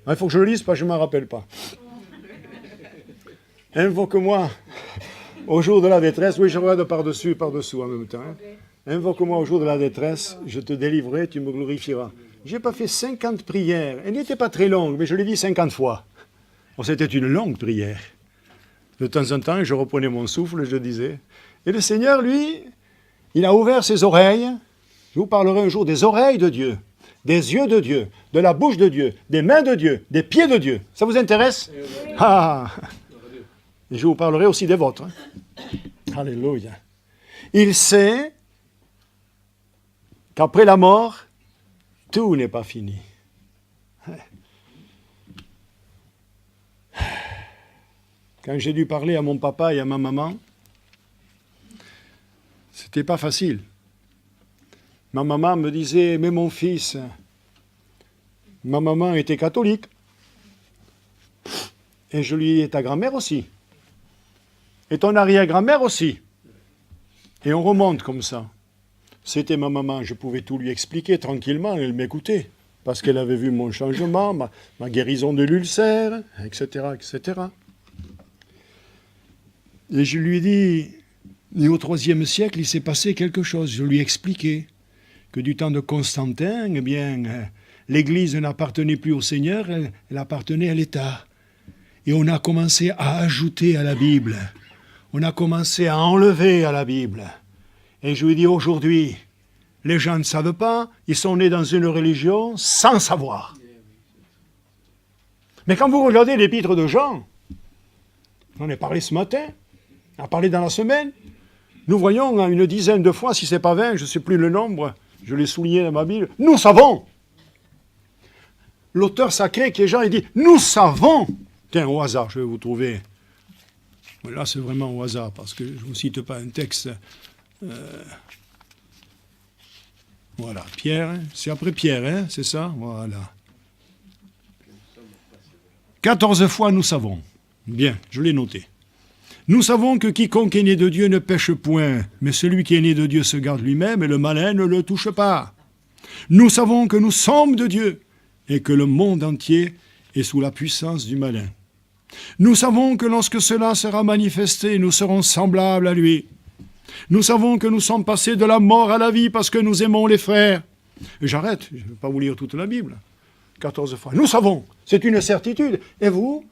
Il faut que je le lise parce que je ne m'en rappelle pas. Invoque-moi au jour de la détresse. Oui, je regarde par-dessus, par-dessous en même temps. Invoque-moi au jour de la détresse. Je te délivrerai, tu me glorifieras. Je n'ai pas fait 50 prières. Elle n'était pas très longue, mais je l'ai dit 50 fois. Bon, c'était une longue prière. De temps en temps, je reprenais mon souffle, je disais. Et le Seigneur, lui, il a ouvert ses oreilles. Je vous parlerai un jour des oreilles de Dieu, des yeux de Dieu, de la bouche de Dieu, des mains de Dieu, des pieds de Dieu. Ça vous intéresse? Ah! Et je vous parlerai aussi des vôtres. Alléluia. Il sait qu'après la mort, tout n'est pas fini. Quand j'ai dû parler à mon papa et à ma maman, c'était pas facile. Ma maman me disait, mais mon fils, ma maman était catholique. Et je lui dis, et ta grand-mère aussi. Et ton arrière-grand-mère aussi. Et on remonte comme ça. C'était ma maman, je pouvais tout lui expliquer tranquillement, elle m'écoutait. Parce qu'elle avait vu mon changement, ma guérison de l'ulcère, etc., etc. Et je lui ai dit, au IIIe siècle, il s'est passé quelque chose. Je lui ai expliqué que du temps de Constantin, eh bien, l'Église n'appartenait plus au Seigneur, elle appartenait à l'État. Et on a commencé à ajouter à la Bible. On a commencé à enlever à la Bible. Et je lui ai dit, aujourd'hui, les gens ne savent pas, ils sont nés dans une religion sans savoir. Mais quand vous regardez l'épître de Jean, on en a parlé ce matin, on a parlé dans la semaine, nous voyons une dizaine de fois, si ce n'est pas 20, je ne sais plus le nombre, je l'ai souligné dans ma Bible, nous savons. L'auteur sacré qui est Jean, il dit, nous savons. Tiens, au hasard, je vais vous trouver. Là, c'est vraiment au hasard, parce que je ne vous cite pas un texte. Voilà, Pierre, hein, c'est après Pierre, hein, c'est ça? Voilà. 14 fois, nous savons. Bien, je l'ai noté. Nous savons que quiconque est né de Dieu ne pêche point, mais celui qui est né de Dieu se garde lui-même et le malin ne le touche pas. Nous savons que nous sommes de Dieu et que le monde entier est sous la puissance du malin. Nous savons que lorsque cela sera manifesté, nous serons semblables à lui. Nous savons que nous sommes passés de la mort à la vie parce que nous aimons les frères. Et j'arrête, je ne vais pas vous lire toute la Bible. 14 fois. Nous savons, c'est une certitude. Et vous,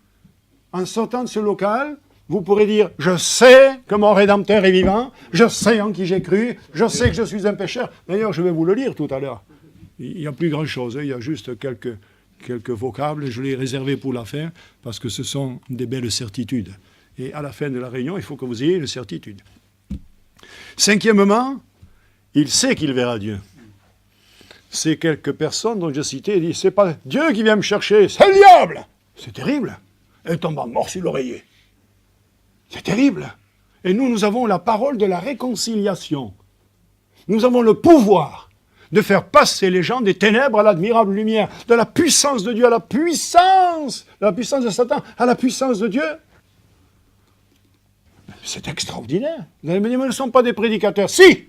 en sortant de ce local, vous pourrez dire, je sais que mon Rédempteur est vivant, je sais en qui j'ai cru, je sais que je suis un pécheur. D'ailleurs, je vais vous le lire tout à l'heure. Il n'y a plus grand-chose, il y a juste quelques vocables, je les ai réservés pour la fin, parce que ce sont des belles certitudes. Et à la fin de la réunion, il faut que vous ayez une certitude. Cinquièmement, il sait qu'il verra Dieu. Ces quelques personnes dont je citais disent, c'est pas Dieu qui vient me chercher, c'est le diable. C'est terrible. Elle tombe en mort sur l'oreiller. C'est terrible. Et nous avons la parole de la réconciliation. Nous avons le pouvoir de faire passer les gens des ténèbres à l'admirable lumière, de la puissance de Dieu à la puissance de Satan, à la puissance de Dieu. C'est extraordinaire. Vous allez me dire, mais ne sont pas des prédicateurs. Si!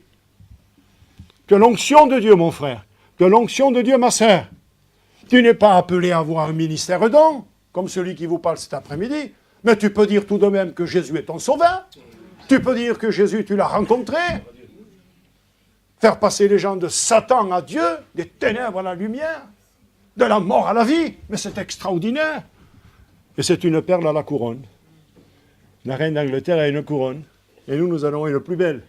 Que l'onction de Dieu, mon frère, que l'onction de Dieu, ma sœur. Tu n'es pas appelé à avoir un ministère don, comme celui qui vous parle cet après-midi, mais tu peux dire tout de même que Jésus est ton sauveur. Tu peux dire que Jésus, tu l'as rencontré. Faire passer les gens de Satan à Dieu, des ténèbres à la lumière, de la mort à la vie. Mais c'est extraordinaire. Et c'est une perle à la couronne. La reine d'Angleterre a une couronne. Et nous en avons une plus belle.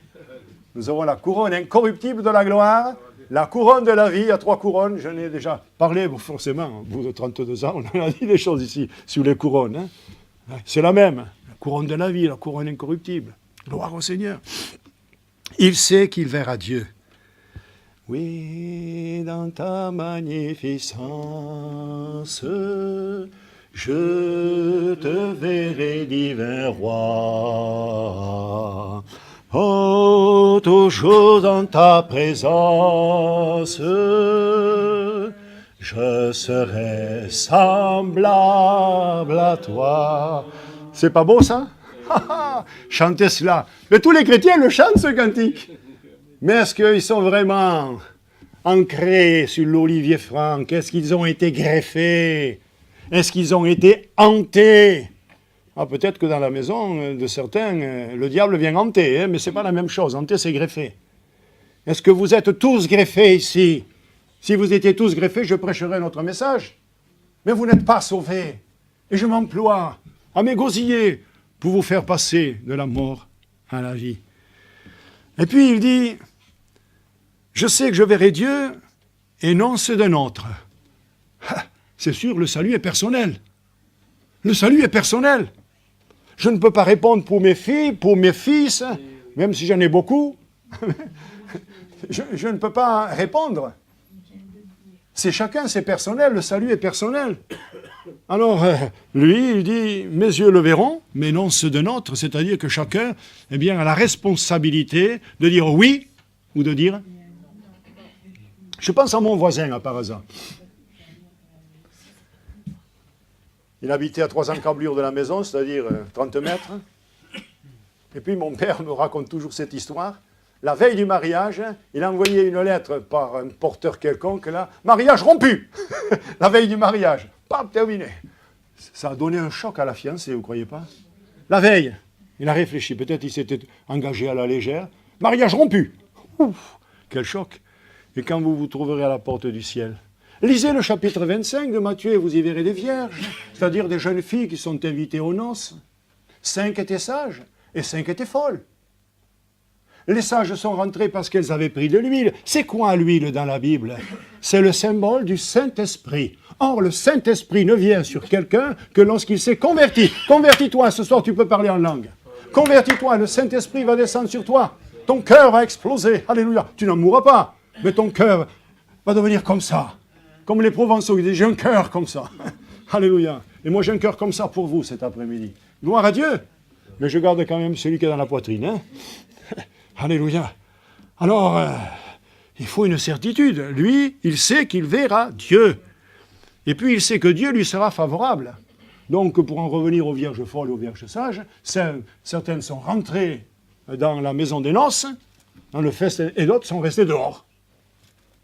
Nous avons la couronne incorruptible de la gloire, la couronne de la vie. Il y a 3 couronnes. Je n'ai déjà parlé, forcément, au bout de 32 ans, on a dit des choses ici sur les couronnes. Hein. C'est la même. La couronne de la vie, la couronne incorruptible. Gloire au Seigneur. Il sait qu'il verra Dieu. Oui, dans ta magnificence, je te verrai, divin roi. Oh, toujours dans ta présence, je serai semblable à toi. C'est pas beau ça? Chantez cela. Mais tous les chrétiens le chantent, ce cantique. Mais est-ce qu'ils sont vraiment ancrés sur l'olivier franc? Est-ce qu'ils ont été greffés? Est-ce qu'ils ont été hantés? Ah, peut-être que dans la maison de certains, le diable vient hanter, mais ce n'est pas la même chose. Hanter, c'est greffer. Est-ce que vous êtes tous greffés ici? Si vous étiez tous greffés, je prêcherais notre message. Mais vous n'êtes pas sauvés. Et je m'emploie à m'égosiller pour vous faire passer de la mort à la vie. Et puis il dit, je sais que je verrai Dieu et non ceux d'un autre. C'est sûr, le salut est personnel. Le salut est personnel. Je ne peux pas répondre pour mes filles, pour mes fils, même si j'en ai beaucoup. je ne peux pas répondre. C'est chacun, c'est personnel, le salut est personnel. Alors, lui, il dit, mes yeux le verront, mais non ceux d'un autre, c'est-à-dire que chacun, eh bien, a la responsabilité de dire oui ou de dire... Je pense à mon voisin, par hasard. Il habitait à 3 encablures de la maison, c'est-à-dire 30 mètres. Et puis mon père me raconte toujours cette histoire. La veille du mariage, il a envoyé une lettre par un porteur quelconque, là, mariage rompu. La veille du mariage. Pas terminé. Ça a donné un choc à la fiancée, vous ne croyez pas? La veille, il a réfléchi, peut-être il s'était engagé à la légère. Mariage rompu. Ouf, quel choc. Et quand vous vous trouverez à la porte du ciel, lisez le chapitre 25 de Matthieu et vous y verrez des vierges, c'est-à-dire des jeunes filles qui sont invitées aux noces. 5 étaient sages et 5 étaient folles. Les sages sont rentrés parce qu'elles avaient pris de l'huile. C'est quoi l'huile dans la Bible? C'est le symbole du Saint-Esprit. Or, le Saint-Esprit ne vient sur quelqu'un que lorsqu'il s'est converti. Convertis-toi, ce soir tu peux parler en langue. Convertis-toi, le Saint-Esprit va descendre sur toi. Ton cœur va exploser. Alléluia. Tu n'en mourras pas, mais ton cœur va devenir comme ça. Comme les Provençaux, ils disent, j'ai un cœur comme ça. Alléluia. Et moi, j'ai un cœur comme ça pour vous cet après-midi. Gloire à Dieu. Mais je garde quand même celui qui est dans la poitrine. Hein? Alléluia. Alors, il faut une certitude. Lui, il sait qu'il verra Dieu. Et puis, il sait que Dieu lui sera favorable. Donc, pour en revenir aux vierges folles et aux vierges sages, certaines sont rentrées dans la maison des noces, dans le festin, et d'autres sont restées dehors.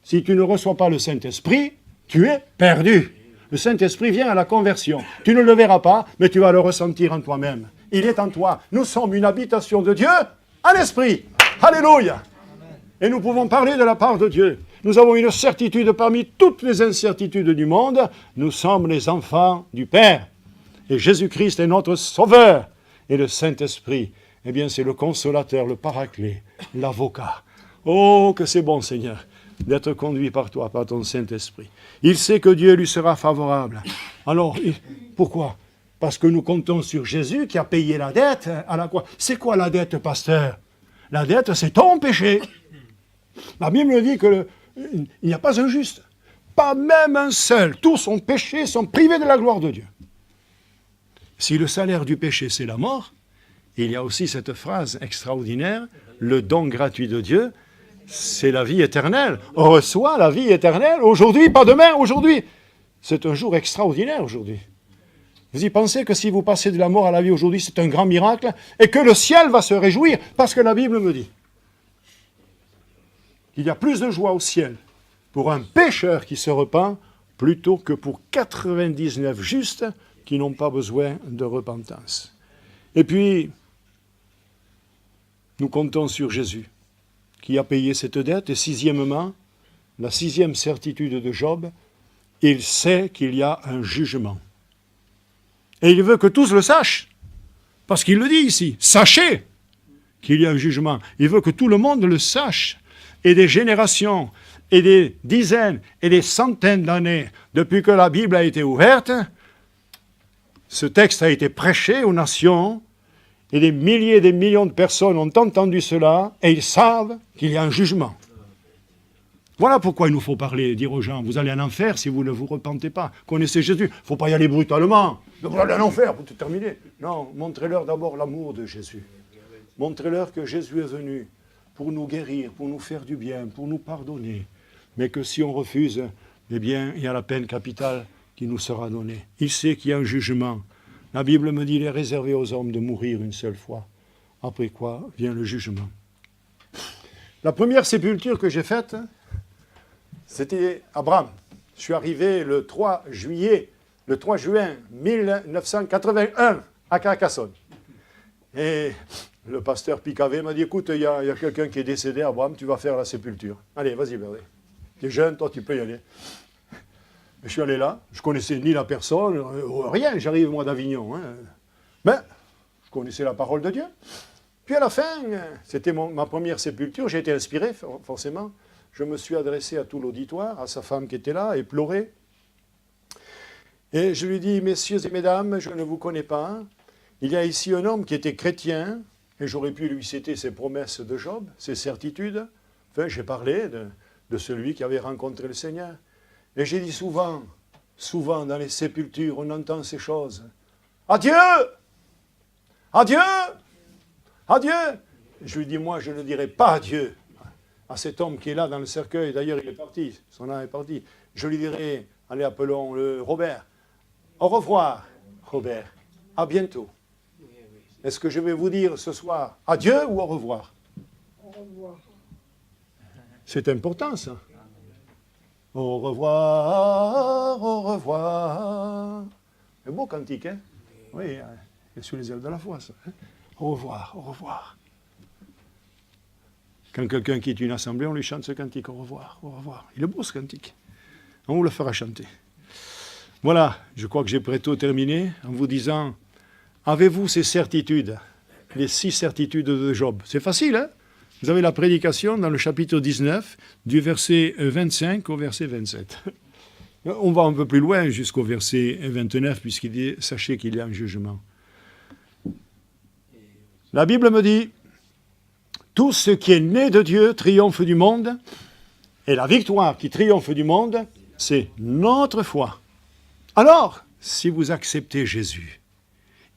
Si tu ne reçois pas le Saint-Esprit, tu es perdu. Le Saint-Esprit vient à la conversion. Tu ne le verras pas, mais tu vas le ressentir en toi-même. Il est en toi. Nous sommes une habitation de Dieu à l'Esprit. Alléluia. Et nous pouvons parler de la part de Dieu. Nous avons une certitude parmi toutes les incertitudes du monde. Nous sommes les enfants du Père. Et Jésus-Christ est notre Sauveur. Et le Saint-Esprit, eh bien, c'est le consolateur, le paraclet, l'avocat. Oh, que c'est bon, Seigneur, d'être conduit par toi, par ton Saint-Esprit. Il sait que Dieu lui sera favorable. Alors, pourquoi ? Parce que nous comptons sur Jésus qui a payé la dette à la croix. C'est quoi la dette, pasteur ? La dette, c'est ton péché. La Bible dit qu'il n'y a pas un juste, pas même un seul. Tous ont péché, sont privés de la gloire de Dieu. Si le salaire du péché, c'est la mort, il y a aussi cette phrase extraordinaire, le don gratuit de Dieu, c'est la vie éternelle. On reçoit la vie éternelle aujourd'hui, pas demain, aujourd'hui. C'est un jour extraordinaire aujourd'hui. Vous y pensez que si vous passez de la mort à la vie aujourd'hui, c'est un grand miracle, et que le ciel va se réjouir, parce que la Bible me dit qu'il y a plus de joie au ciel pour un pécheur qui se repent, plutôt que pour 99 justes qui n'ont pas besoin de repentance. Et puis, nous comptons sur Jésus, qui a payé cette dette. Et sixièmement, la sixième certitude de Job, il sait qu'il y a un jugement. Et il veut que tous le sachent, parce qu'il le dit ici, sachez qu'il y a un jugement. Il veut que tout le monde le sache. Et des générations, et des dizaines, et des centaines d'années, depuis que la Bible a été ouverte, ce texte a été prêché aux nations, et des milliers et des millions de personnes ont entendu cela, et ils savent qu'il y a un jugement. Voilà pourquoi il nous faut parler, dire aux gens, vous allez en enfer si vous ne vous repentez pas. Connaissez Jésus, il ne faut pas y aller brutalement. Vous allez en enfer pour tout terminer. Non, montrez-leur d'abord l'amour de Jésus. Montrez-leur que Jésus est venu pour nous guérir, pour nous faire du bien, pour nous pardonner. Mais que si on refuse, eh bien, il y a la peine capitale qui nous sera donnée. Il sait qu'il y a un jugement. La Bible me dit qu'il est réservé aux hommes de mourir une seule fois. Après quoi vient le jugement. La première sépulture que j'ai faite, c'était Abraham. Je suis arrivé le 3 juin 1981 à Carcassonne. Et le pasteur Picavet m'a dit, écoute, il y a quelqu'un qui est décédé, Abraham, tu vas faire la sépulture. Allez, vas-y, Bernard. Tu es jeune, toi, tu peux y aller. Je suis allé là, je connaissais ni la personne, rien, j'arrive moi d'Avignon. Hein. Mais je connaissais la parole de Dieu. Puis à la fin, c'était ma première sépulture, j'ai été inspiré, forcément. Je me suis adressé à tout l'auditoire, à sa femme qui était là, et pleurait. Et je lui dis, messieurs et mesdames, je ne vous connais pas. Il y a ici un homme qui était chrétien, et j'aurais pu lui citer ses promesses de Job, ses certitudes. Enfin, j'ai parlé de celui qui avait rencontré le Seigneur. Et j'ai dit souvent dans les sépultures, on entend ces choses. Adieu! Adieu! Adieu! Je lui dis, moi, je ne dirai pas adieu à cet homme qui est là dans le cercueil. D'ailleurs, il est parti, son âme est parti. Je lui dirai, allez, appelons-le Robert. Au revoir, Robert. À bientôt. Est-ce que je vais vous dire ce soir adieu ou au revoir? Au revoir. C'est important, ça. Au revoir, au revoir. C'est beau cantique, hein? Oui, c'est sous les ailes de la foi, ça. Hein? Au revoir, au revoir. Quand quelqu'un quitte une assemblée, on lui chante ce cantique. Au revoir, au revoir. Il est beau, ce cantique. On vous le fera chanter. Voilà, je crois que j'ai bientôt terminé en vous disant, avez-vous ces certitudes, les 6 certitudes de Job? C'est facile, hein? Vous avez la prédication dans le chapitre 19, du verset 25 au verset 27. On va un peu plus loin jusqu'au verset 29, puisqu'il dit « Sachez qu'il y a un jugement ». La Bible me dit « Tout ce qui est né de Dieu triomphe du monde, et la victoire qui triomphe du monde, c'est notre foi. » Alors, si vous acceptez Jésus,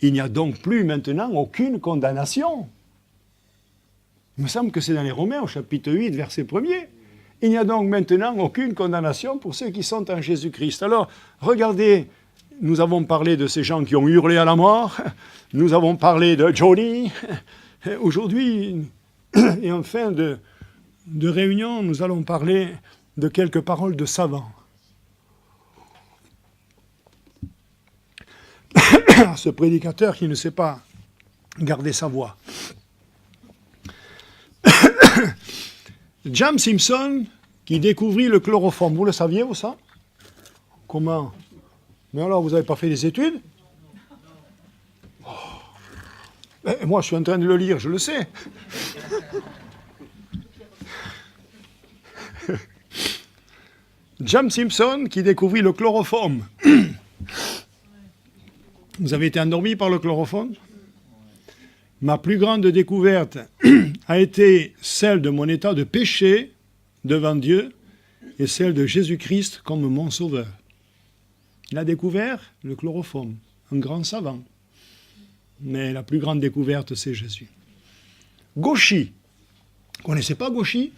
il n'y a donc plus maintenant aucune condamnation. Il me semble que c'est dans les Romains, au chapitre 8, verset 1er. Il n'y a donc maintenant aucune condamnation pour ceux qui sont en Jésus-Christ. Alors, regardez, nous avons parlé de ces gens qui ont hurlé à la mort, nous avons parlé de Johnny. Aujourd'hui, et en fin de réunion, nous allons parler de quelques paroles de savants. Ce prédicateur qui ne sait pas garder sa voix. James Simpson qui découvrit le chloroforme. Vous le saviez, vous, ça? Comment? Mais alors, vous n'avez pas fait des études? Moi, je suis en train de le lire, je le sais. James Simpson qui découvrit le chloroforme. Vous avez été endormi par le chloroforme? Ma plus grande découverte a été celle de mon état de péché devant Dieu et celle de Jésus-Christ comme mon sauveur. Il a découvert le chloroforme, un grand savant. Mais la plus grande découverte, c'est Jésus. Gauchy. Vous ne connaissez pas Gauchy?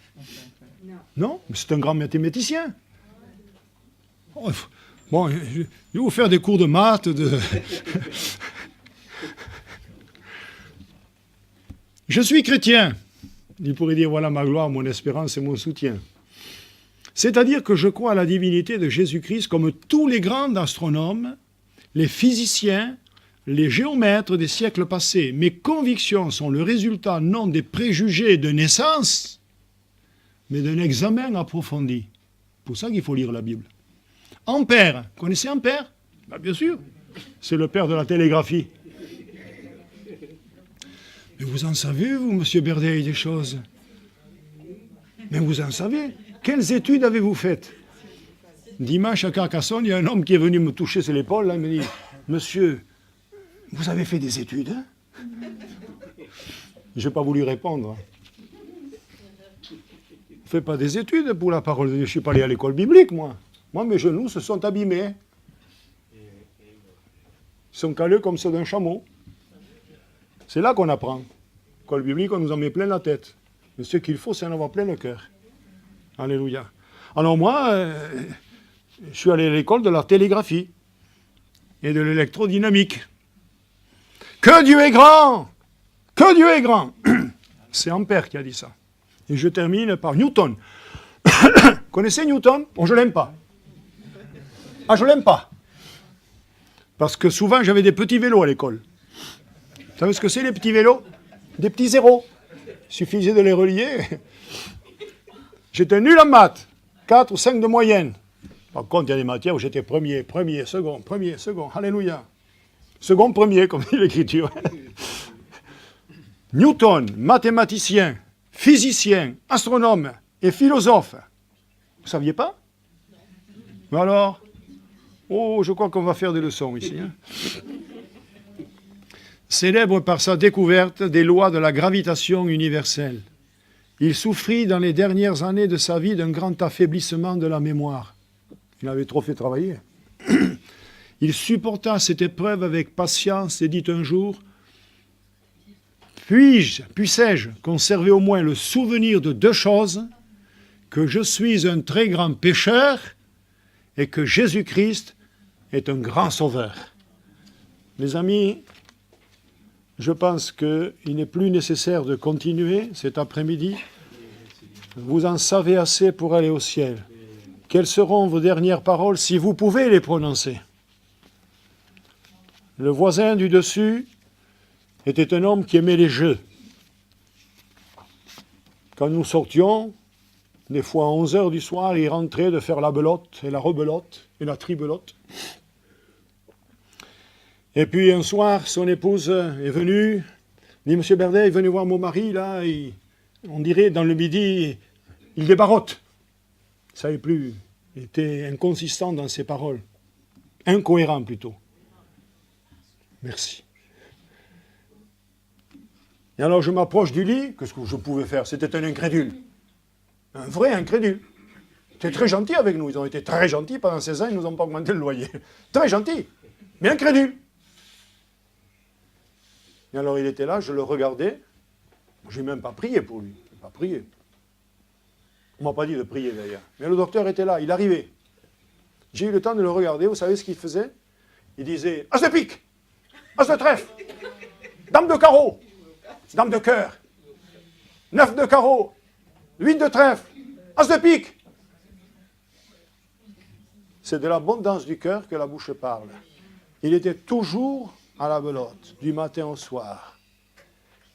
Non, mais c'est un grand mathématicien. Oh, bon, je vais vous faire des cours de maths. Je suis chrétien. Il pourrait dire, voilà ma gloire, mon espérance et mon soutien. C'est-à-dire que je crois à la divinité de Jésus-Christ comme tous les grands astronomes, les physiciens, les géomètres des siècles passés. Mes convictions sont le résultat non des préjugés de naissance, mais d'un examen approfondi. C'est pour ça qu'il faut lire la Bible. Ampère, connaissez Ampère? Ben, bien sûr, c'est le père de la télégraphie. Mais vous en savez, vous, monsieur Berdeil, des choses? Mais vous en savez? Quelles études avez-vous faites? Dimanche à Carcassonne, il y a un homme qui est venu me toucher sur l'épaule, là, il me dit, monsieur, vous avez fait des études, hein? Je n'ai pas voulu répondre. Je ne fais pas des études pour la parole de Dieu. Je ne suis pas allé à l'école biblique, moi. Moi, mes genoux se sont abîmés. Ils sont calés comme ceux d'un chameau. C'est là qu'on apprend. L'école biblique, on nous en met plein la tête. Mais ce qu'il faut, c'est en avoir plein le cœur. Alléluia. Alors moi, je suis allé à l'école de la télégraphie et de l'électrodynamique. Que Dieu est grand! Que Dieu est grand! C'est Ampère qui a dit ça. Et je termine par Newton. Connaissez Newton? Bon, je ne l'aime pas. Ah, je ne l'aime pas. Parce que souvent, j'avais des petits vélos à l'école. Vous savez ce que c'est, les petits vélos? Des petits zéros. Il suffisait de les relier. J'étais nul en maths. 4 ou 5 de moyenne. Par contre, il y a des matières où j'étais premier, second. Alléluia. Second, premier, comme dit l'Écriture. Newton, mathématicien, physicien, astronome et philosophe. Vous ne saviez pas? Mais alors? Oh, je crois qu'on va faire des leçons ici. Hein. Célèbre par sa découverte des lois de la gravitation universelle. Il souffrit dans les dernières années de sa vie d'un grand affaiblissement de la mémoire. Il avait trop fait travailler. Il supporta cette épreuve avec patience et dit un jour « Puissais-je conserver au moins le souvenir de 2 choses, que je suis un très grand pécheur et que Jésus-Christ est un grand sauveur. » Les amis, je pense qu'il n'est plus nécessaire de continuer cet après-midi. Vous en savez assez pour aller au ciel. Quelles seront vos dernières paroles si vous pouvez les prononcer? Le voisin du dessus était un homme qui aimait les jeux. Quand nous sortions, des fois à 11h du soir, il rentrait de faire la belote et la rebelote et la tribelote. Et puis un soir, son épouse est venue, dit « Monsieur Berdet, venez voir mon mari, là, on dirait dans le midi, il débarotte. » Il ne savait plus, il était inconsistant dans ses paroles, incohérent plutôt. Merci. Et alors je m'approche du lit, qu'est-ce que je pouvais faire? C'était un incrédule, un vrai incrédule. C'était très gentil avec nous, ils ont été très gentils pendant 16 ans, ils ne nous ont pas augmenté le loyer. Très gentils, mais incrédule. Et alors il était là, je le regardais, je n'ai même pas prié pour lui, je n'ai pas prié. On ne m'a pas dit de prier d'ailleurs. Mais le docteur était là, il arrivait. J'ai eu le temps de le regarder, vous savez ce qu'il faisait? Il disait « As de pique, as de trèfle, dame de carreau, dame de cœur, 9 de carreau, 8 de trèfle, as de pique. » C'est de l'abondance du cœur que la bouche parle. Il était toujours à la belote, du matin au soir.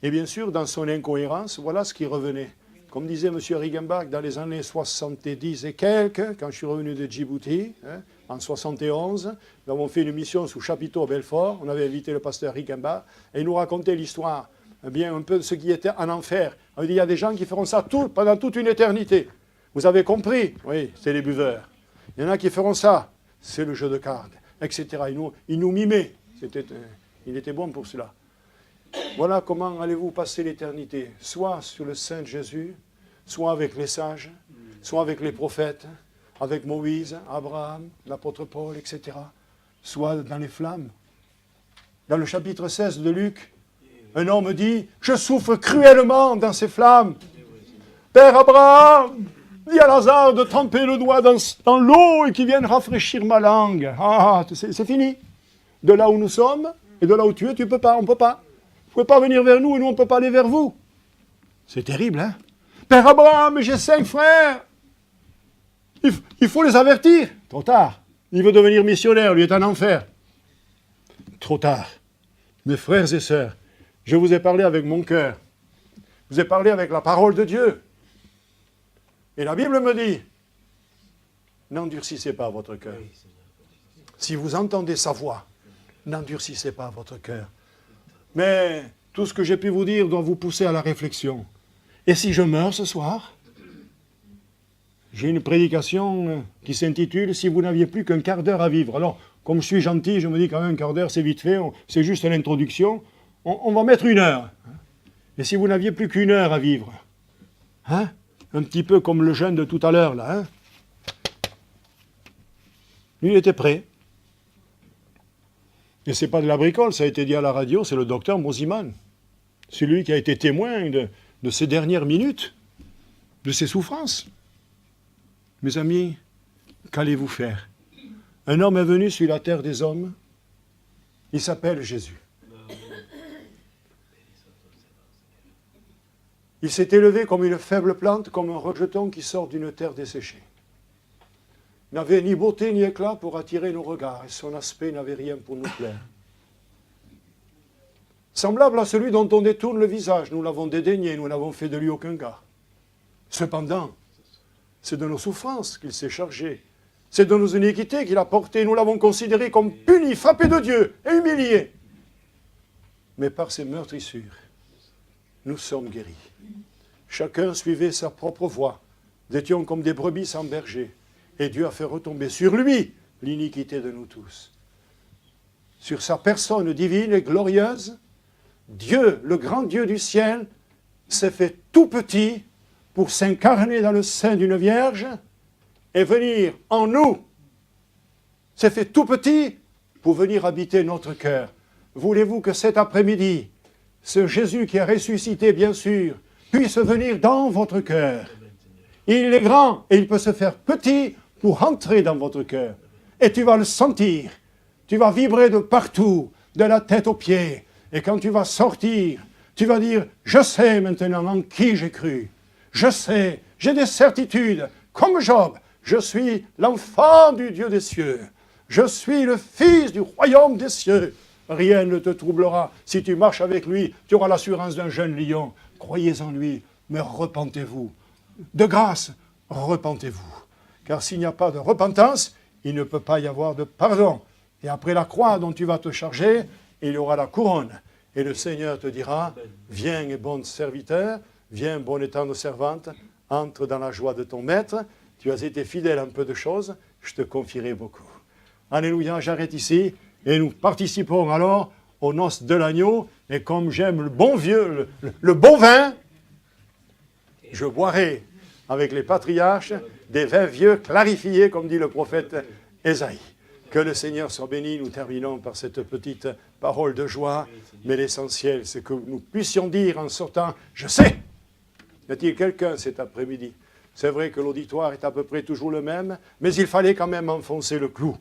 Et bien sûr, dans son incohérence, voilà ce qui revenait. Comme disait M. Riggenbach, dans les années 70 et quelques, quand je suis revenu de Djibouti, en 71, nous avons fait une mission sous chapiteau à Belfort, on avait invité le pasteur Riggenbach, et il nous racontait l'histoire, bien un peu de ce qui était en enfer. On dit, il y a des gens qui feront ça pendant toute une éternité. Vous avez compris? Oui, c'est les buveurs. Il y en a qui feront ça, c'est le jeu de cartes, etc. Il nous mimait. Il était bon pour cela. Voilà comment allez-vous passer l'éternité, soit sur le Saint Jésus, soit avec les sages, soit avec les prophètes, avec Moïse, Abraham, l'apôtre Paul, etc., soit dans les flammes. Dans le chapitre 16 de Luc, un homme dit « Je souffre cruellement dans ces flammes. Père Abraham, dis à Lazare de tremper le doigt dans l'eau et qu'il vienne rafraîchir ma langue. Ah, c'est fini. De là où nous sommes et de là où tu es, tu peux pas, on ne peut pas. Vous ne pouvez pas venir vers nous et nous, on ne peut pas aller vers vous. » C'est terrible, hein? Père Abraham, j'ai 5 frères. Il faut les avertir. Trop tard. Il veut devenir missionnaire, lui est en enfer. Trop tard. Mes frères et sœurs, je vous ai parlé avec mon cœur. Je vous ai parlé avec la parole de Dieu. Et la Bible me dit, n'endurcissez pas votre cœur. Si vous entendez sa voix, n'endurcissez pas votre cœur. Mais tout ce que j'ai pu vous dire doit vous pousser à la réflexion. Et si je meurs ce soir, j'ai une prédication qui s'intitule « Si vous n'aviez plus qu'un quart d'heure à vivre ». Alors, comme je suis gentil, je me dis quand même un quart d'heure, c'est vite fait, c'est juste l'introduction. On va mettre 1 heure. Et si vous n'aviez plus qu'1 heure à vivre, hein, un petit peu comme le jeune de tout à l'heure, là, hein, lui, il était prêt. Et ce n'est pas de la bricole, ça a été dit à la radio, c'est le docteur Mosiman. C'est lui qui a été témoin de ces dernières minutes, de ses souffrances. Mes amis, qu'allez-vous faire? Un homme est venu sur la terre des hommes, il s'appelle Jésus. Il s'est élevé comme une faible plante, comme un rejeton qui sort d'une terre desséchée. Il n'avait ni beauté ni éclat pour attirer nos regards, et son aspect n'avait rien pour nous plaire. Semblable à celui dont on détourne le visage, nous l'avons dédaigné, nous n'avons fait de lui aucun cas. Cependant, c'est de nos souffrances qu'il s'est chargé, c'est de nos iniquités qu'il a portées, nous l'avons considéré comme puni, frappé de Dieu et humilié. Mais par ses meurtrissures, nous sommes guéris. Chacun suivait sa propre voie, nous étions comme des brebis sans berger. Et Dieu a fait retomber sur lui l'iniquité de nous tous. Sur sa personne divine et glorieuse, Dieu, le grand Dieu du ciel, s'est fait tout petit pour s'incarner dans le sein d'une vierge et venir en nous. S'est fait tout petit pour venir habiter notre cœur. Voulez-vous que cet après-midi, ce Jésus qui a ressuscité, bien sûr, puisse venir dans votre cœur? Il est grand et il peut se faire petit pour entrer dans votre cœur. Et tu vas le sentir. Tu vas vibrer de partout, de la tête aux pieds. Et quand tu vas sortir, tu vas dire, je sais maintenant en qui j'ai cru. Je sais, j'ai des certitudes. Comme Job, je suis l'enfant du Dieu des cieux. Je suis le fils du royaume des cieux. Rien ne te troublera. Si tu marches avec lui, tu auras l'assurance d'un jeune lion. Croyez en lui, mais repentez-vous. De grâce, repentez-vous. Car s'il n'y a pas de repentance, il ne peut pas y avoir de pardon. Et après la croix dont tu vas te charger, il y aura la couronne. Et le Seigneur te dira, viens et bon serviteur, viens bonne et tendre servante, entre dans la joie de ton maître. Tu as été fidèle à un peu de choses, je te confierai beaucoup. Alléluia, j'arrête ici. Et nous participons alors aux noces de l'agneau. Et comme j'aime le bon vieux, le bon vin, je boirai avec les patriarches des vins vieux clarifiés, comme dit le prophète Ésaïe. Que le Seigneur soit béni. Nous terminons par cette petite parole de joie. Mais l'essentiel, c'est que nous puissions dire en sortant, je sais. Y a-t-il quelqu'un cet après-midi? C'est vrai que l'auditoire est à peu près toujours le même, mais il fallait quand même enfoncer le clou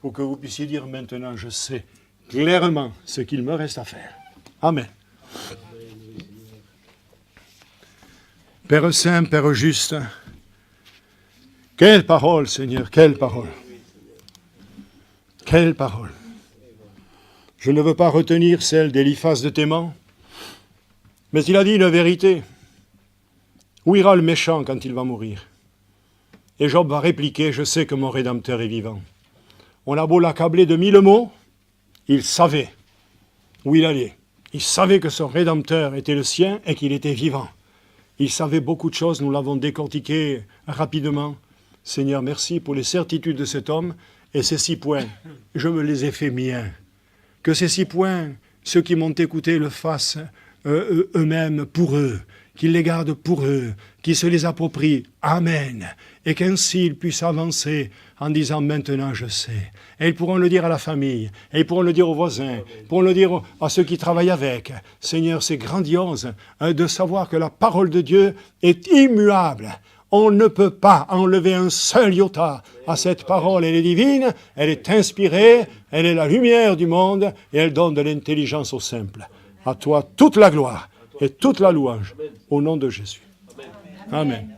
pour que vous puissiez dire maintenant, je sais clairement ce qu'il me reste à faire. Amen. Père Saint, Père Juste, quelle parole, Seigneur, quelle parole. Quelle parole! Je ne veux pas retenir celle d'Éliphaz de Théman, mais il a dit une vérité. Où ira le méchant quand il va mourir? Et Job va répliquer, je sais que mon Rédempteur est vivant. On a beau l'accabler de 1000 mots, il savait où il allait. Il savait que son Rédempteur était le sien et qu'il était vivant. Il savait beaucoup de choses, nous l'avons décortiqué rapidement. Seigneur, merci pour les certitudes de cet homme et ces 6 points. Je me les ai fait miens. Que ces 6 points, ceux qui m'ont écouté le fassent eux-mêmes pour eux, qu'ils les gardent pour eux, qu'ils se les approprient. Amen. Et qu'ainsi ils puissent avancer en disant maintenant je sais. Et ils pourront le dire à la famille, et ils pourront le dire aux voisins, ils pourront le dire à ceux qui travaillent avec. Seigneur, c'est grandiose de savoir que la parole de Dieu est immuable. On ne peut pas enlever un seul iota à cette parole. Elle est divine, elle est inspirée, elle est la lumière du monde et elle donne de l'intelligence aux simples. À toi toute la gloire et toute la louange au nom de Jésus. Amen.